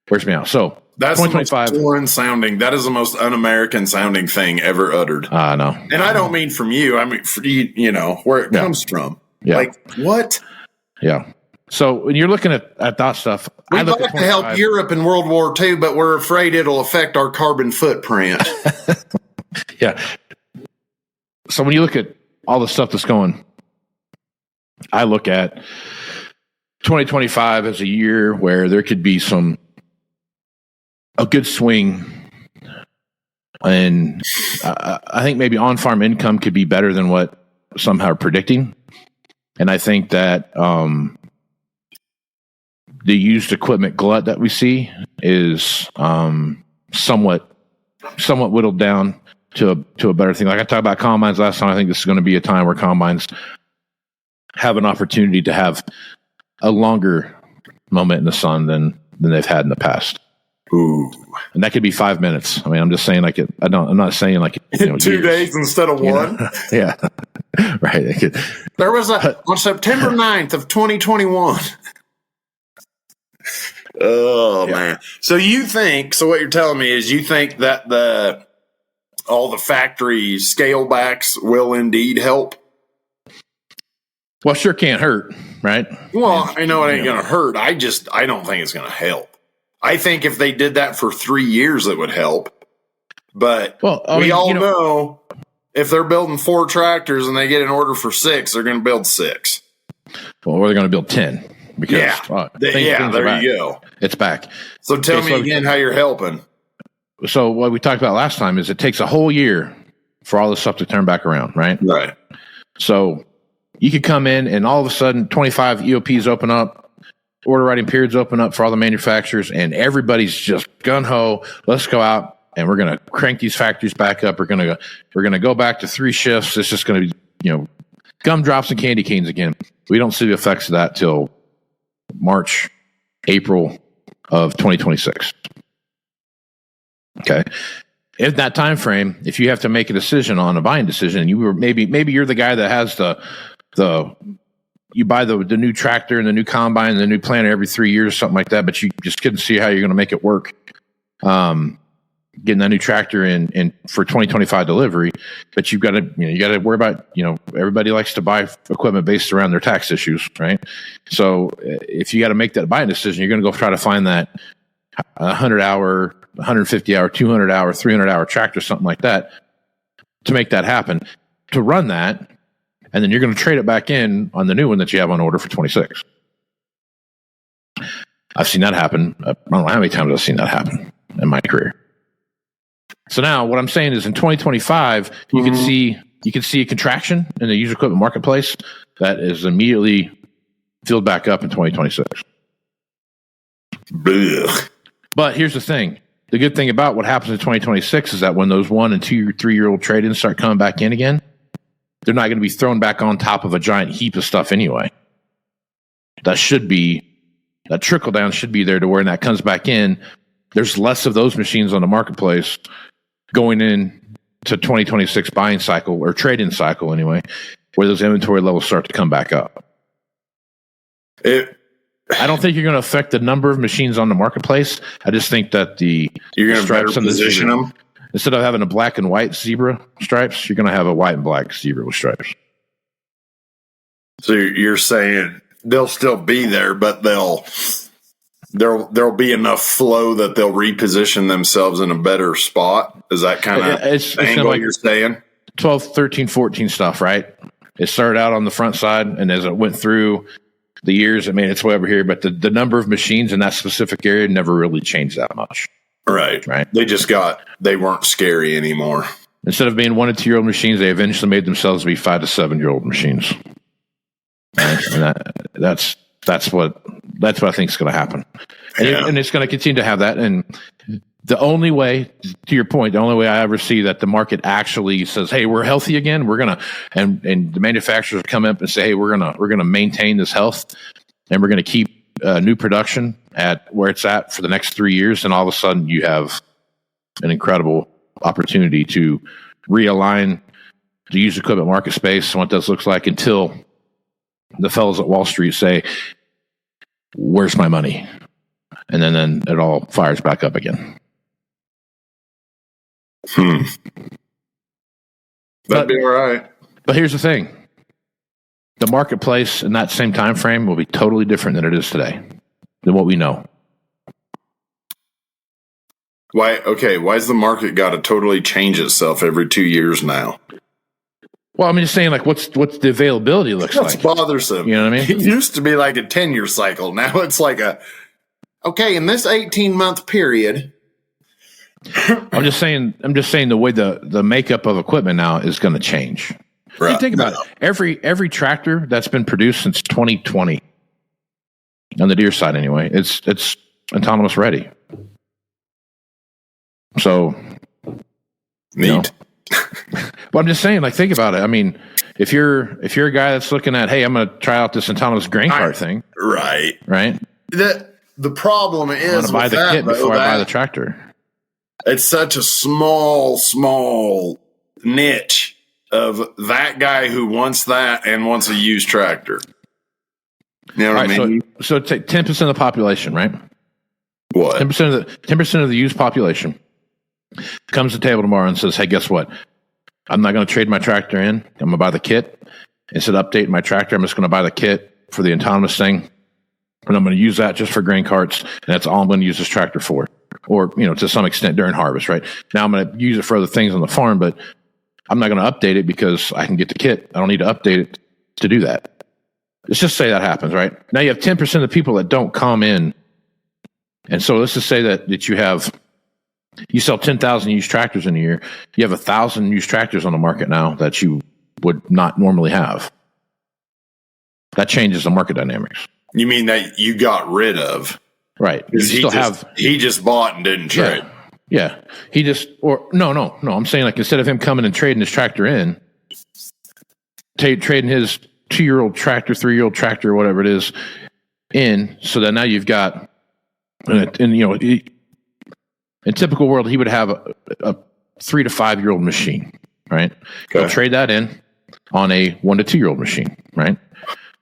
wears me out. So that's 2025 foreign sounding. That is the most un-American sounding thing ever uttered. I know, and I don't mean from you. I mean for you know where it comes from. Yeah. Like what? Yeah. So when you're looking at that stuff, we'd like to help Europe in World War II, but we're afraid it'll affect our carbon footprint. Yeah. So when you look at all the stuff that's going, I look at 2025 as a year where there could be a good swing, and I think maybe on-farm income could be better than what some are predicting, and I think that the used equipment glut that we see is somewhat whittled down to a better thing. Like I talked about combines last time, I think this is going to be a time where combines have an opportunity to have a longer moment in the sun than they've had in the past. Ooh. And that could be 5 minutes. I mean, I'm just saying I'm not saying like 2 days instead of one. Know? Yeah. Right. There was on September 9th of 2021. Oh man. So what you're telling me is you think that all the factory scale backs will indeed help? Well, sure can't hurt, right? Well, I know it ain't going to hurt. I don't think it's going to help. I think if they did that for 3 years, it would help. But we all know if they're building 4 tractors and they get an order for 6, they're going to build 6. Well, or they're going to build 10. Because, there you go. It's back. So tell me again how you're helping. So what we talked about last time is it takes a whole year for all this stuff to turn back around, right? Right. So you could come in and all of a sudden 25 EOPs open up, order writing periods open up for all the manufacturers, and everybody's just gung-ho. Let's go out and we're going to crank these factories back up. We're going to go back to 3 shifts. It's just going to be, gumdrops and candy canes again. We don't see the effects of that till March, April of 2026. Okay. In that time frame, if you have to make a decision on a buying decision, and you were maybe you're the guy that has the you buy the new tractor and the new combine and the new planter every 3 years, something like that, but you just couldn't see how you're going to make it work. Getting that new tractor in for 2025 delivery, but you got to worry about, everybody likes to buy equipment based around their tax issues, right? So if you got to make that buying decision, you're going to go try to find that 100-hour, 150-hour, 200-hour, 300-hour tractor, something like that, to make that happen, to run that, and then you're going to trade it back in on the new one that you have on order for 26. I've seen that happen. I don't know how many times I've seen that happen in my career. So now what I'm saying is in 2025, you can see a contraction in the used equipment marketplace that is immediately filled back up in 2026. Blech. But here's the thing. The good thing about what happens in 2026 is that when those 1 and 2 or 3 year old trade-ins start coming back in again, they're not going to be thrown back on top of a giant heap of stuff anyway. That trickle down should be there to where when that comes back in, there's less of those machines on the marketplace going in to 2026 buying cycle or trade-in cycle anyway, where those inventory levels start to come back up. I don't think you're going to affect the number of machines on the marketplace. I just think that you're going to better position them. Instead of having a black and white zebra stripes, you're going to have a white and black zebra with stripes. So you're saying they'll still be there, but there'll be enough flow that they'll reposition themselves in a better spot. Is that kind of the angle like you're saying? 12, 13, 14 stuff, right? It started out on the front side, and as it went through the years, it made its way over here. But the number of machines in that specific area never really changed that much. Right. They weren't scary anymore. Instead of being 1 and 2 year old machines, they eventually made themselves be 5 to 7 year old machines. Right? And that's what I think is going to happen. And it's going to continue to have that. And the only way, to your point, the only way I ever see that the market actually says, hey, we're healthy again, we're going to, and the manufacturers come up and say, hey, we're going to maintain this health and we're going to keep new production at where it's at for the next 3 years. And all of a sudden you have an incredible opportunity to realign the used equipment market space and what this looks like until the fellows at Wall Street say, where's my money? And then it all fires back up again. That'd be all right. But here's the thing. The marketplace in that same time frame will be totally different than it is today, than what we know. Why's the market got to totally change itself every 2 years now? Well, I'm just saying, like, what's the availability looks like. That's bothersome. You know what I mean? It used to be like a 10-year cycle. Now it's like in this 18-month period. I'm just saying the way the makeup of equipment now is going to change. Right. You think about it. Every tractor that's been produced since 2020 on the Deere side anyway, it's autonomous ready. So neat. Well, I'm just saying, like, think about it. I mean, if you're a guy that's looking at, hey, I'm going to try out this autonomous grain cart thing, right? The problem is, I'm going to buy the kit before I buy the tractor. It's such a small niche of that guy who wants that and wants a used tractor. You know what I mean? So take 10% of the population, right? What? 10% of the used population comes to the table tomorrow and says, hey, guess what? I'm not going to trade my tractor in. I'm going to buy the kit. Instead of updating my tractor, I'm just going to buy the kit for the autonomous thing. And I'm going to use that just for grain carts. And that's all I'm going to use this tractor for. Or, to some extent during harvest, right? Now I'm going to use it for other things on the farm, but I'm not going to update it because I can get the kit. I don't need to update it to do that. Let's just say that happens, right? Now you have 10% of the people that don't come in. And so let's just say that you sell 10,000 used tractors in a year. You have 1,000 used tractors on the market now that you would not normally have. That changes the market dynamics. You mean that you got rid of? Right. He just bought and didn't trade. Yeah. No. I'm saying, like, instead of him coming and trading his tractor in, trading his 2-year-old tractor, 3-year-old tractor, whatever it is, in, so that now you've got, in typical world, he would have a 3 to 5-year-old machine, right? Okay. He'll trade that in on a 1 to 2-year-old machine, right?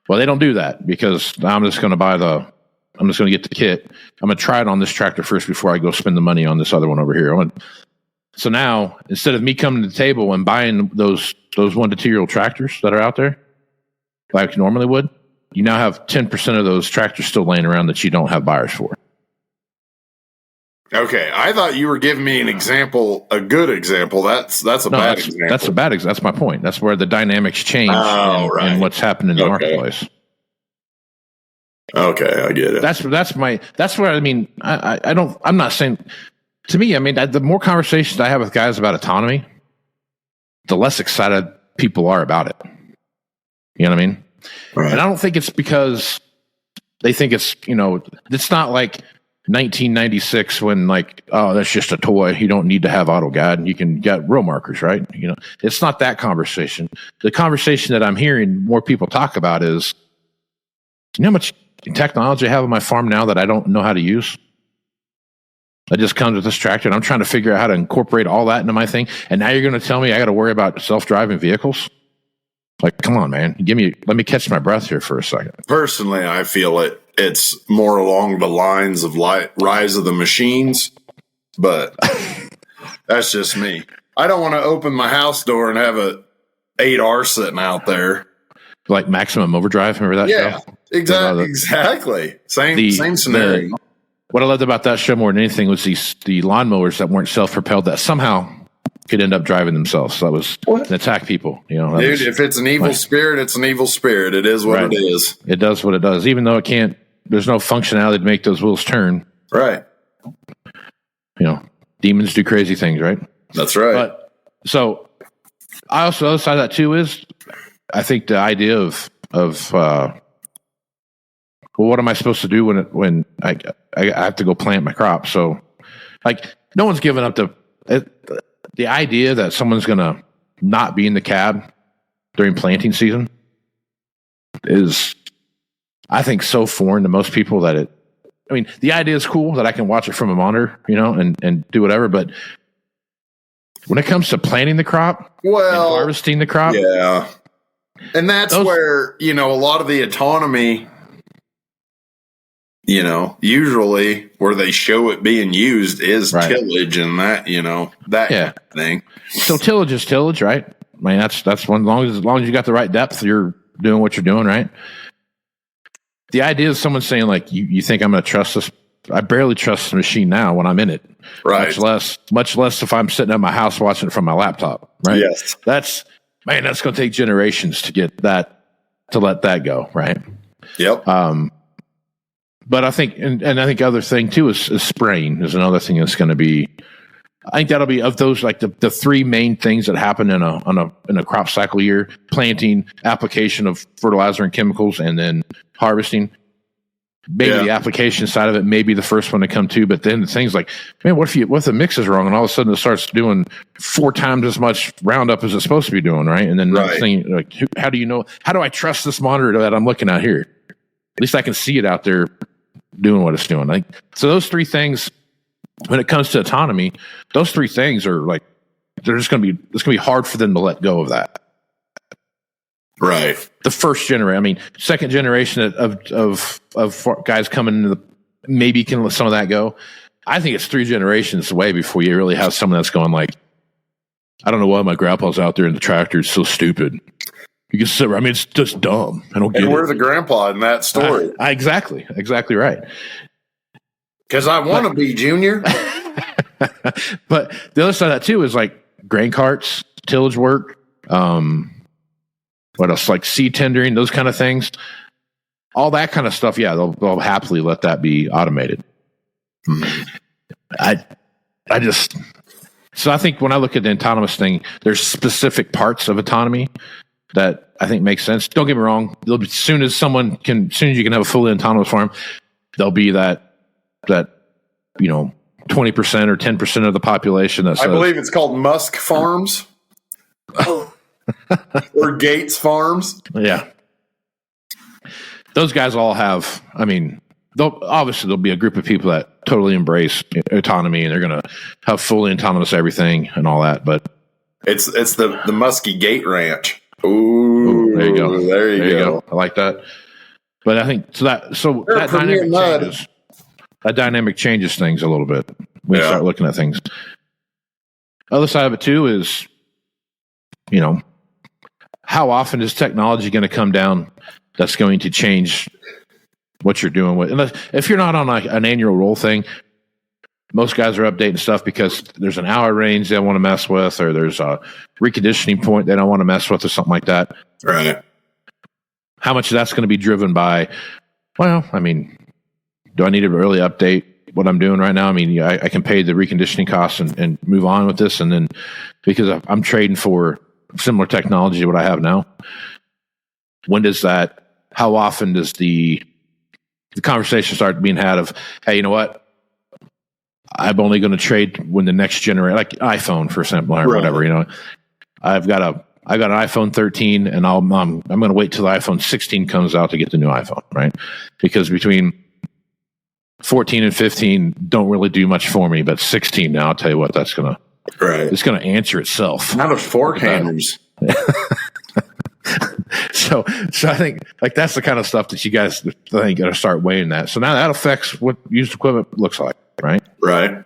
Well, they don't do that because I'm just going to get the kit. I'm going to try it on this tractor first before I go spend the money on this other one over here. So now, instead of me coming to the table and buying those 1 to 2 year old tractors that are out there, like you normally would, you now have 10% of those tractors still laying around that you don't have buyers for. Okay, I thought you were giving me an example, a good example. That's a bad example. That's a bad example. That's my point. That's where the dynamics change and what's happening in the marketplace. Okay, I get it. That's where I mean. I'm not saying. To me, I mean, the more conversations I have with guys about autonomy, the less excited people are about it. You know what I mean? Right. And I don't think it's because they think it's, it's not like 1996 when that's just a toy. You don't need to have auto guide. You can get row markers, right? It's not that conversation. The conversation that I'm hearing more people talk about is, how much technology I have on my farm now that I don't know how to use? That just comes with this tractor, and I'm trying to figure out how to incorporate all that into my thing. And now you're going to tell me I got to worry about self-driving vehicles? Like, come on, man. Let me catch my breath here for a second. Personally, I feel it's more along the lines of Rise of the Machines, but that's just me. I don't want to open my house door and have a 8R sitting out there. Like Maximum Overdrive, remember that show? Exactly. Same scenario. What I loved about that show more than anything was the lawnmowers that weren't self-propelled that somehow could end up driving themselves. So that was and attack people. Dude, if it's an evil spirit, it's an evil spirit. It is what it is. It does what it does, even though it can't. There's no functionality to make those wheels turn. Right. Demons do crazy things, right? That's right. But so I also, the other side of that too is, I think the idea of what am I supposed to do when I have to go plant my crop? So, no one's giving up the idea that someone's going to not be in the cab during planting season is, I think, so foreign to most people that the idea is cool that I can watch it from a monitor, and do whatever. But when it comes to planting the crop, and harvesting the crop, yeah, and that's where a lot of the autonomy. Usually where they show it being used is tillage and that, that kind of thing. So tillage is tillage, right? I mean, that's one, as long as you got the right depth, you're doing what you're doing, right? The idea is someone saying you think I'm going to trust this. I barely trust the machine now when I'm in it. Right. Much less if I'm sitting at my house watching it from my laptop, right? Yes. That's going to take generations to get that, to let that go, right? Yep. But I think, and I think other thing too is spraying is another thing that's going to be. I think that'll be of those the three main things that happen in a crop cycle year: planting, application of fertilizer and chemicals, and then harvesting. Maybe the application side of it may be the first one to come to, but then the things like, man, what if the mix is wrong and all of a sudden it starts doing 4 times as much Roundup as it's supposed to be doing, right? And then next thing, how do you know? How do I trust this monitor that I'm looking at here? At least I can see it out there doing what it's doing. So those 3 things, when it comes to autonomy, those 3 things are they're just going to be, it's going to be hard for them to let go of that. Right. The first generation, second generation of guys coming into maybe can let some of that go. I think it's 3 generations away before you really have someone that's going I don't know why my grandpa's out there in the tractor is so stupid. You can sit. It's just dumb. I don't get it. And we're the grandpa in that story. Exactly right. Because I want to be Junior. But the other side of that too is grain carts, tillage work, what else? Seed tendering, those kind of things. All that kind of stuff. Yeah, they'll happily let that be automated. I think when I look at the autonomous thing, there's specific parts of autonomy that I think makes sense. Don't get me wrong. As soon as you can have a fully autonomous farm, there'll be that 20% or 10% of the population that says, I believe it's called Musk Farms or Gates Farms. Yeah. Those guys all have, there'll be a group of people that totally embrace autonomy and they're going to have fully autonomous everything and all that. But it's the Muskie Gate Ranch. Ooh, There you go. There you go. I like that. But I think that dynamic changes. That dynamic changes things a little bit when you start looking at things. Other side of it too is, how often is technology going to come down that's going to change what you're doing with? And if you're not on an annual roll thing, most guys are updating stuff because there's an hour range they want to mess with, or there's a reconditioning point they don't want to mess with, or something like that. Right. How much of that's going to be driven by, do I need to really update what I'm doing right now? I can pay the reconditioning costs and move on with this. And then because I'm trading for similar technology to what I have now, how often does the conversation start being had of, hey, you know what? I'm only going to trade when the next generation, like iPhone, for example, or whatever. I've got an iPhone 13, and I'm going to wait till the iPhone 16 comes out to get the new iPhone, right? Because between 14 and 15 don't really do much for me, but 16 now, I'll tell you what, it's going to answer itself. Not a fork handles. So I think that's the kind of stuff that you guys got to start weighing that. So now that affects what used equipment looks like, right? Right.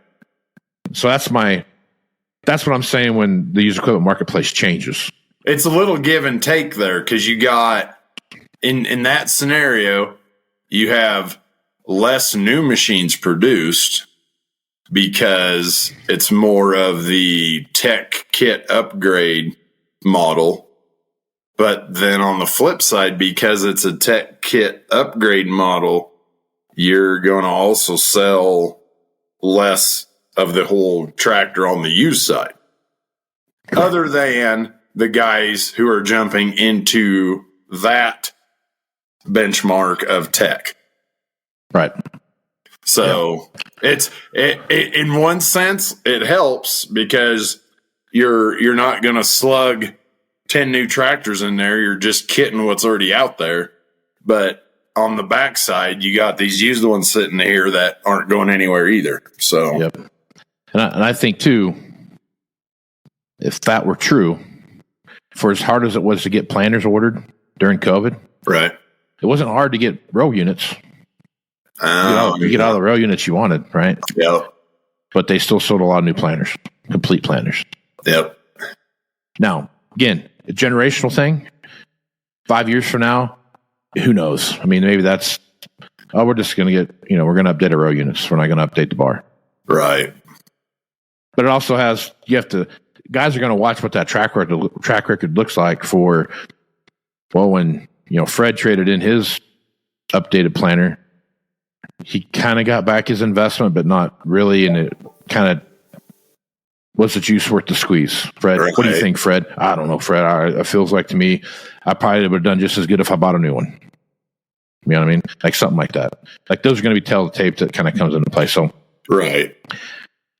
So that's what I'm saying when the used equipment marketplace changes. It's a little give and take there, because you got in that scenario, you have less new machines produced because it's more of the tech kit upgrade model. But then on the flip side, because it's a tech kit upgrade model, you're going to also sell less of the whole tractor on the used side, other than the guys who are jumping into that benchmark of tech. Right. So it in one sense, it helps because you're not going to slug 10 new tractors in there. You're just kitting what's already out there. But on the backside, you got these used ones sitting here that aren't going anywhere either. So, yep. And I think too, if that were true, for as hard as it was to get planters ordered during COVID, right, it wasn't hard to get row units. You get all the row units you wanted, right? Yep. But they still sold a lot of new planters, complete planters. Yep. Now, again, a generational thing. 5 years from now, who knows? Maybe that's, we're just going to get, we're going to update our row units. We're not going to update the bar. Right. But it also has, guys are going to watch what that track record looks like for, when, Fred traded in his updated planter, he kind of got back his investment, but not really. And it kind of, was the juice worth the squeeze? Fred, What do you think, Fred? I don't know, Fred. It feels like to me, I probably would have done just as good if I bought a new one. You know what I mean? Like something like that. Like those are going to be tape that kind of comes into play. So, right.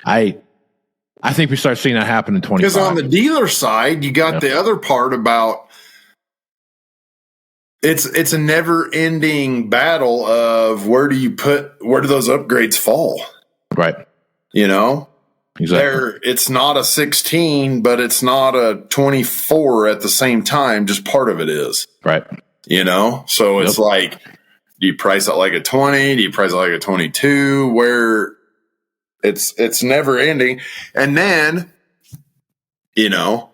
I think we start seeing that happen in 25. Because on the dealer side, you got the other part about it's a never ending battle of where do those upgrades fall? Right. Exactly. It's not a 16, but it's not a 24 at the same time. Just part of it is. Right. So it's like, do you price it like a 20? Do you price it like a 22? Where it's never ending. And then,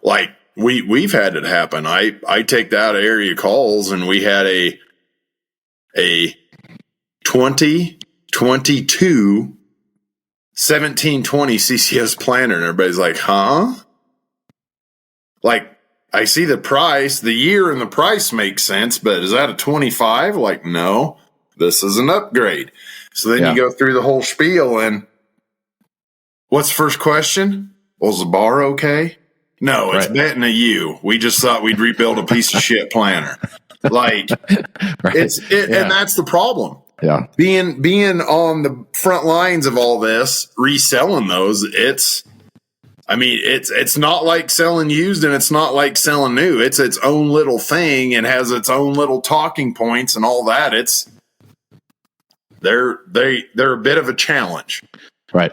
like we've had it happen. I take that area calls, and we had a 2022 1720 CCS planner, and everybody's like, huh? Like, I see the price, the year and the price makes sense, but is that a 25? Like, no, this is an upgrade. So then you go through the whole spiel, and what's the first question? Was the bar okay? No, it's betting a U. We just thought we'd rebuild a piece of shit planner. Like, and that's the problem. Yeah. Being on the front lines of all this, reselling those, it's not like selling used, and it's not like selling new. It's its own little thing and has its own little talking points and all that. They're a bit of a challenge. Right.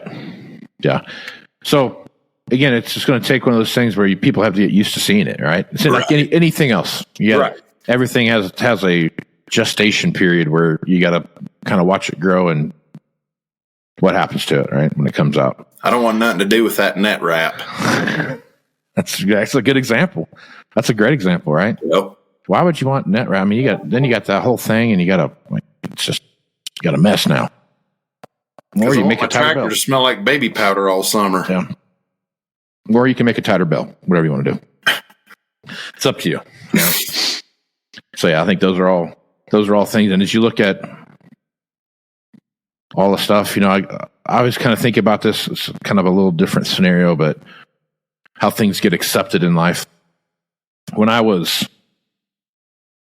Yeah. So again, it's just going to take one of those things where people have to get used to seeing it, right? It's like anything else. You everything has a gestation period where you got to kind of watch it grow and what happens to it, right, when it comes out. I don't want nothing to do with that net wrap. That's a good example. That's a great example, right? Yep. Why would you want net wrap? I mean, you got that whole thing, and you got a mess now. Or you make a tighter belt. To smell like baby powder all summer. Yeah. Or you can make a tighter belt, whatever you want to do. It's up to you. Yeah. So yeah, I think those are all things. And as you look at all the stuff, I always kind of think about this. It's kind of a little different scenario, but how things get accepted in life. When I was,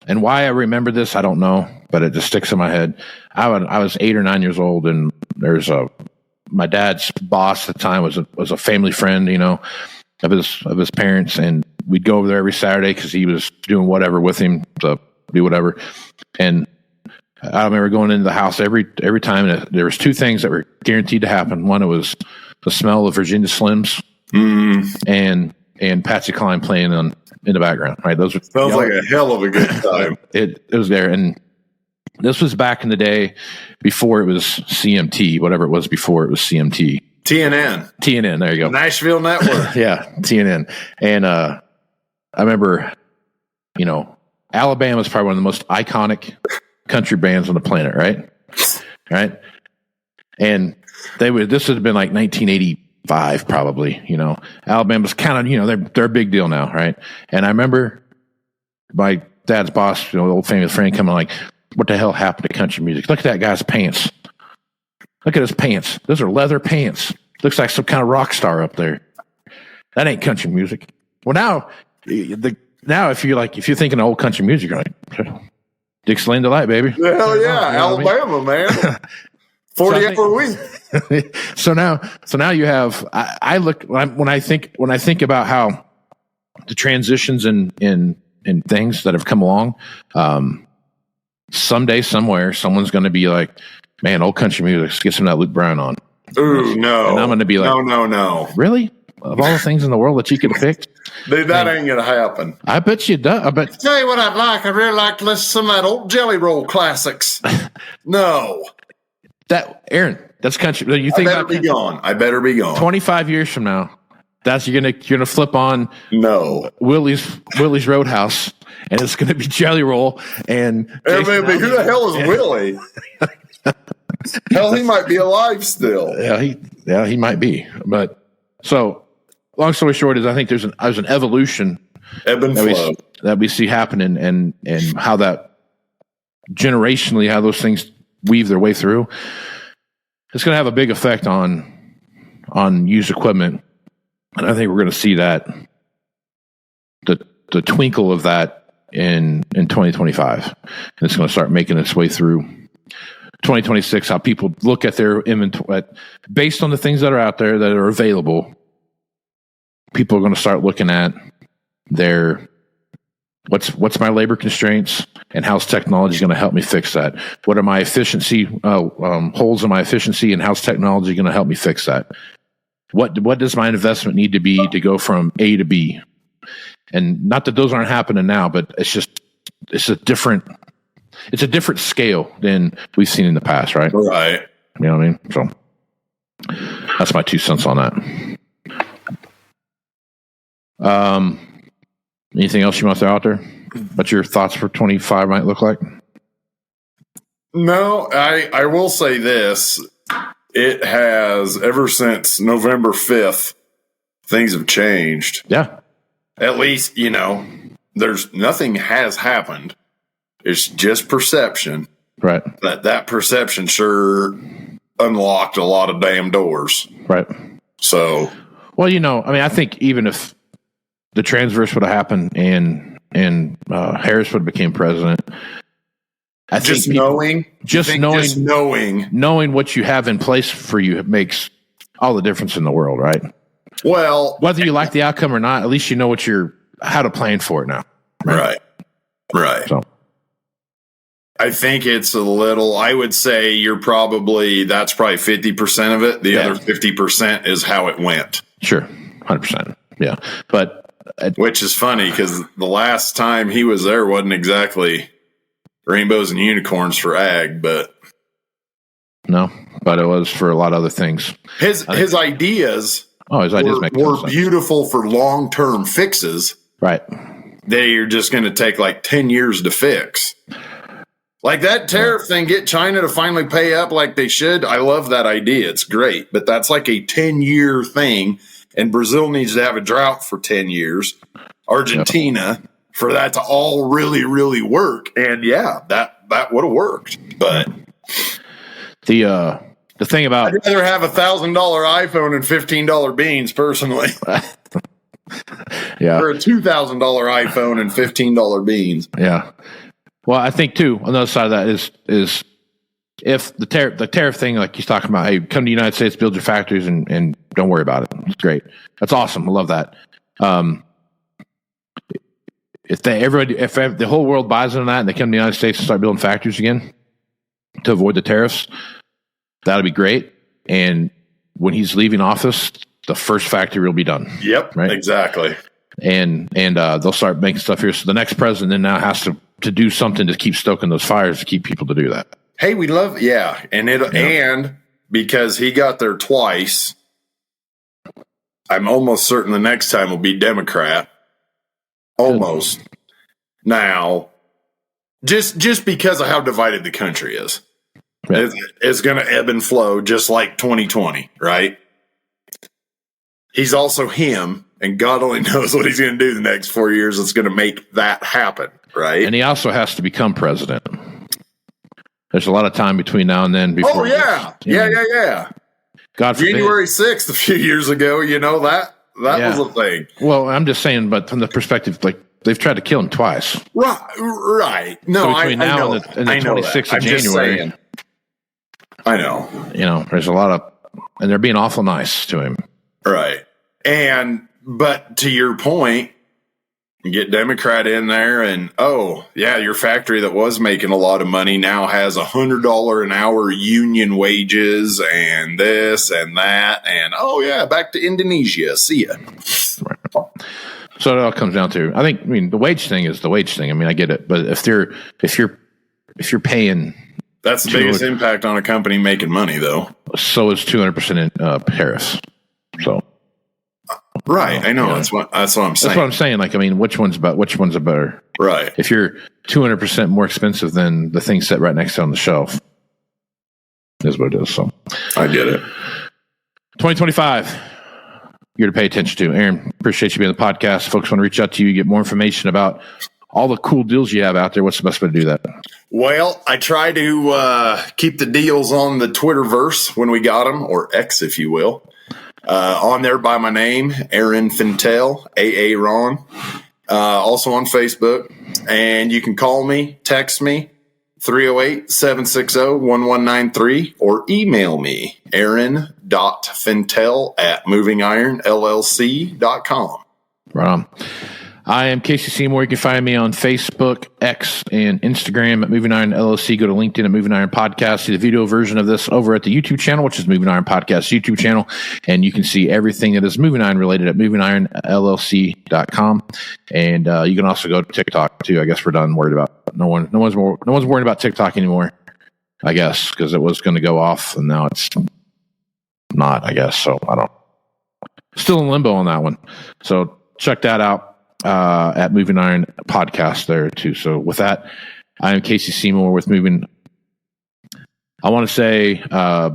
and why I remember this, I don't know, but it just sticks in my head. I was 8 or 9 years old, and my dad's boss at the time was a family friend, of his parents, and we'd go over there every Saturday because he was doing whatever with him to do whatever. And I remember going into the house every time. There was 2 things that were guaranteed to happen. One, it was the smell of Virginia Slims, and Patsy Cline playing in the background. Right, those sounds like a hell of a good time. It was there, and this was back in the day before it was CMT, whatever it was before it was CMT. TNN. There you go. Nashville Network. Yeah, TNN. And I remember, Alabama is probably one of the most iconic country bands on the planet, right? Right. And this would have been like 1985, probably. Alabama's kind of, they're a big deal now, right? And I remember my dad's boss, the old famous friend, coming like, "What the hell happened to country music? Look at that guy's pants. Look at his pants. Those are leather pants. Looks like some kind of rock star up there. That ain't country music." Well, now if you're thinking of old country music, you're like, Dixieland Delight, baby. Hell yeah, Alabama, man. 40-hour week. So now you have. I look when I think about how the transitions in things that have come along. Someday, somewhere, someone's going to be like, "Man, old country music, let's get some of that Luke Bryan on." Ooh, no. And I'm going to be like, no. Really? Of all the things in the world that you could have picked? Dude, that ain't going to happen. I bet you do. I tell you what I'd like. I'd really like to listen to some of that old Jelly Roll classics. No. Aaron, that's country. You think I better be gone. 25 years from now, you're gonna flip on Willie's Roadhouse, and it's gonna be Jelly Roll and who the hell is Willie? Hell, he might be alive still. Yeah, he might be. But so, long story short is, I think there's an evolution, ebb and flow, that we see happening, and how that generationally, how those things weave their way through. It's going to have a big effect on used equipment, and I think we're going to see that the twinkle of that in 2025, and it's going to start making its way through 2026. How people look at their inventory based on the things that are out there that are available. People are going to start looking at their what's my labor constraints, and how's technology going to help me fix that? What are my efficiency holes in my efficiency, and how's technology going to help me fix that? What does my investment need to be to go from A to B? And not that those aren't happening now, but it's a different scale than we've seen in the past, right? Right. You know what I mean? So that's my 2 cents on that. Anything else you want to throw out there? What your thoughts for 25 might look like? No, I will say this. It has, ever since November 5th, things have changed. Yeah. At least, there's nothing has happened. It's just perception. Right. That perception sure unlocked a lot of damn doors. Right. So. Well, I think even if the transverse would have happened and Harris would have became president, knowing what you have in place for you makes all the difference in the world, right? Well, whether you like the outcome or not, at least you know how to plan for it now. Right. So I think it's a little, I would say that's probably 50% of it. The other 50% is how it went. Sure. 100%. Yeah. But which is funny because the last time he was there wasn't exactly rainbows and unicorns for ag, but no, but it was for a lot of other things. His ideas were beautiful for long-term fixes. Right. They're just going to take like 10 years to fix. Like that tariff thing, get China to finally pay up like they should. I love that idea. It's great. But that's like a 10-year thing. And Brazil needs to have a drought for 10 years. Argentina for that to all really, really work. And yeah, that would have worked. But the thing about I'd rather have $1,000 iPhone and $15 beans personally. Yeah. Or a $2,000 iPhone and $15 beans. Yeah. Well, I think too, on the other side of that is if the tariff thing, like he's talking about, hey, come to the United States, build your factories, and don't worry about it. It's great. That's awesome. I love that. If the whole world buys into that and they come to the United States and start building factories again to avoid the tariffs, that'll be great. And when he's leaving office, the first factory will be done. Yep. Right. Exactly. And they'll start making stuff here. So the next president then now has to do something to keep stoking those fires to keep people to do that. Hey, we love, and because he got there twice, I'm almost certain the next time will be Democrat. Almost. Now, just because of how divided the country is, it's going to ebb and flow just like 2020, right? He's also him, and God only knows what he's going to do the next 4 years that's going to make that happen, right? And he also has to become president. There's a lot of time between now and then. Oh, yeah. Yeah. God forbid. January 6th a few years ago, that was a thing. Well, I'm just saying, but from the perspective, like, they've tried to kill him twice. Right. No, so between now and the 26th of January. I know. There's a lot of, and they're being awful nice to him. Right. But to your point, you get Democrat in there and, your factory that was making a lot of money now has $100 an hour union wages and this and that. And, back to Indonesia. See ya. Right. So it all comes down to, the wage thing is the wage thing. I get it. But if you're paying. That's the biggest impact on a company making money, though. So is 200% in tariffs. So. Right, I know. Yeah. That's what I'm saying. That's what I'm saying. Which one's a better? Right. If you're 200% more expensive than the thing set right next to on the shelf, is what it is. So I get it. 2025, you're to pay attention to. Aaron, appreciate you being on the podcast. Folks want to reach out to you, get more information about all the cool deals you have out there. What's the best way to do that? Well, I try to keep the deals on the Twitterverse when we got them, or X, if you will. On there by my name, Aaron Fintel, AA Ron. Also on Facebook. And you can call me, text me, 308-760-1193, or email me, aaron.fintel@movingironllc.com. Right on. I am Casey Seymour. You can find me on Facebook, X, and Instagram at Moving Iron LLC. Go to LinkedIn at Moving Iron Podcast. See the video version of this over at the YouTube channel, which is Moving Iron Podcast YouTube channel. And you can see everything that is Moving Iron related at movingironllc.com. And you can also go to TikTok too. I guess we're done worried about no one's worried about TikTok anymore, I guess, because it was going to go off and now it's not, I guess. So I don't, still in limbo on that one. So check that out. At Moving Iron Podcast there too. So with that, I am Casey Seymour with Moving. I want to say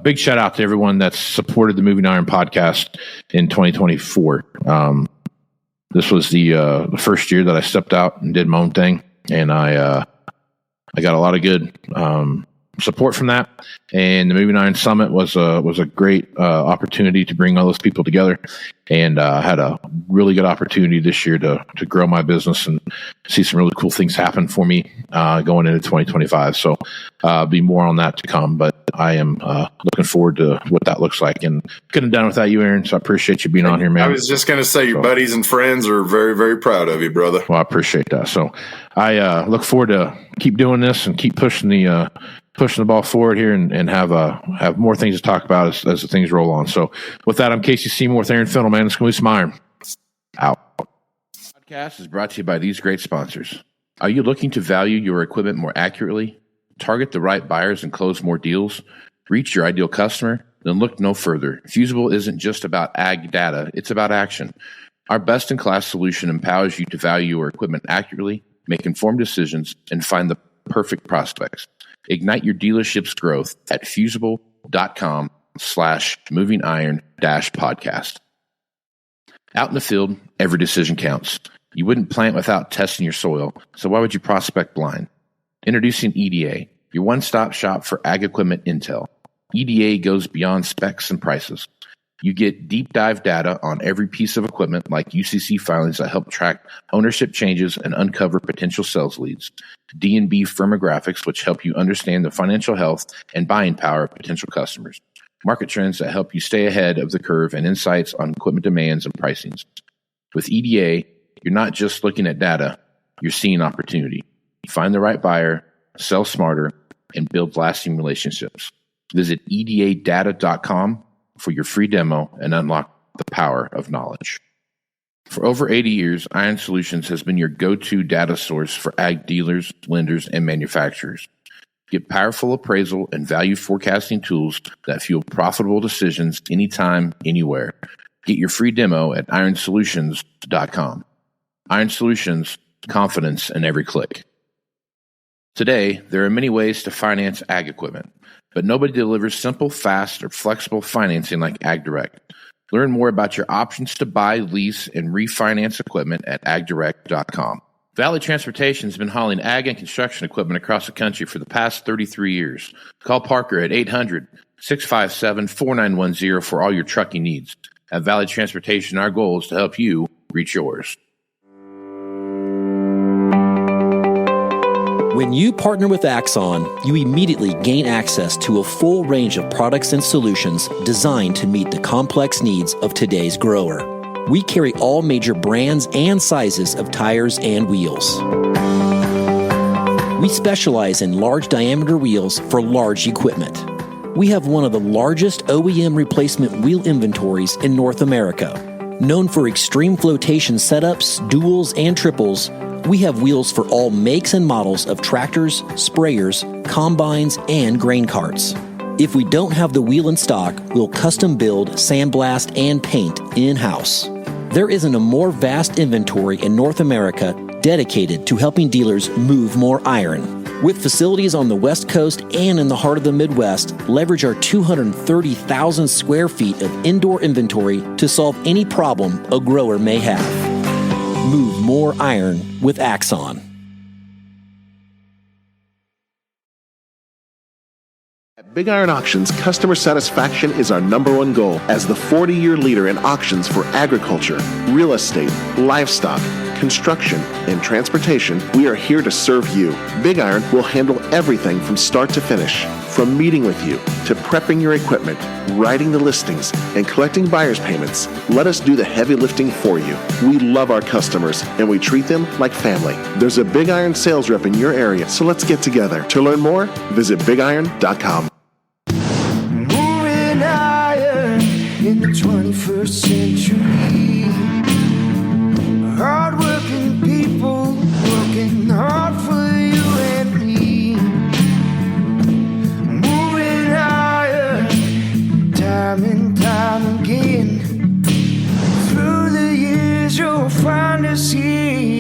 big shout out to everyone that's supported the Moving Iron Podcast in 2024. This was the first year that I stepped out and did my own thing, and I got a lot of good support from that. And the Moving Iron Summit was a great opportunity to bring all those people together, and had a really good opportunity this year to grow my business and see some really cool things happen for me going into 2025. So be more on that to come, but I am looking forward to what that looks like, and couldn't have done without you, Aaron. So I appreciate you being on here, man. I was just going to say your buddies and friends are very, very proud of you, brother. Well, I appreciate that. So I look forward to keep doing this and keep pushing the ball forward here, and have more things to talk about as the things roll on. So with that, I'm Casey Seymour with Aaron Fintel, man. It's going to be some iron. Out. Podcast is brought to you by these great sponsors. Are you looking to value your equipment more accurately, target the right buyers and close more deals, reach your ideal customer? Then look no further. Fusible isn't just about ag data, it's about action. Our best-in-class solution empowers you to value your equipment accurately, make informed decisions, and find the perfect prospects. Ignite your dealership's growth at fusible.com/movingiron-podcast. Out in the field, every decision counts. You wouldn't plant without testing your soil, so why would you prospect blind? Introducing EDA, your one-stop shop for ag equipment intel. EDA goes beyond specs and prices. You get deep dive data on every piece of equipment like UCC filings that help track ownership changes and uncover potential sales leads. D&B firmographics, which help you understand the financial health and buying power of potential customers. Market trends that help you stay ahead of the curve, and insights on equipment demands and pricings. With EDA, you're not just looking at data, you're seeing opportunity. You find the right buyer, sell smarter, and build lasting relationships. Visit edadata.com for your free demo and unlock the power of knowledge. For over 80 years, Iron Solutions has been your go-to data source for ag dealers, lenders, and manufacturers. Get powerful appraisal and value forecasting tools that fuel profitable decisions anytime, anywhere. Get your free demo at ironsolutions.com. Iron Solutions, confidence in every click. Today, there are many ways to finance ag equipment, but nobody delivers simple, fast, or flexible financing like AgDirect. Learn more about your options to buy, lease, and refinance equipment at agdirect.com. Valley Transportation has been hauling ag and construction equipment across the country for the past 33 years. Call Parker at 800-657-4910 for all your trucking needs. At Valley Transportation, our goal is to help you reach yours. When you partner with Axon, you immediately gain access to a full range of products and solutions designed to meet the complex needs of today's grower. We carry all major brands and sizes of tires and wheels. We specialize in large diameter wheels for large equipment. We have one of the largest OEM replacement wheel inventories in North America. Known for extreme flotation setups, duals, and triples, we have wheels for all makes and models of tractors, sprayers, combines, and grain carts. If we don't have the wheel in stock, we'll custom build, sandblast, and paint in-house. There isn't a more vast inventory in North America dedicated to helping dealers move more iron. With facilities on the West Coast and in the heart of the Midwest, leverage our 230,000 square feet of indoor inventory to solve any problem a grower may have. Move more iron with Axon. At Big Iron Auctions, customer satisfaction is our #1 goal. As the 40-year leader in auctions for agriculture, real estate, livestock, construction, and transportation, we are here to serve you. Big Iron will handle everything from start to finish. From meeting with you, to prepping your equipment, writing the listings, and collecting buyer's payments, let us do the heavy lifting for you. We love our customers, and we treat them like family. There's a Big Iron sales rep in your area, so let's get together. To learn more, visit bigiron.com. Moving iron in the 21st century. Hard-working people working hard for you and me. Moving iron time and time again. Through the years you'll find us here.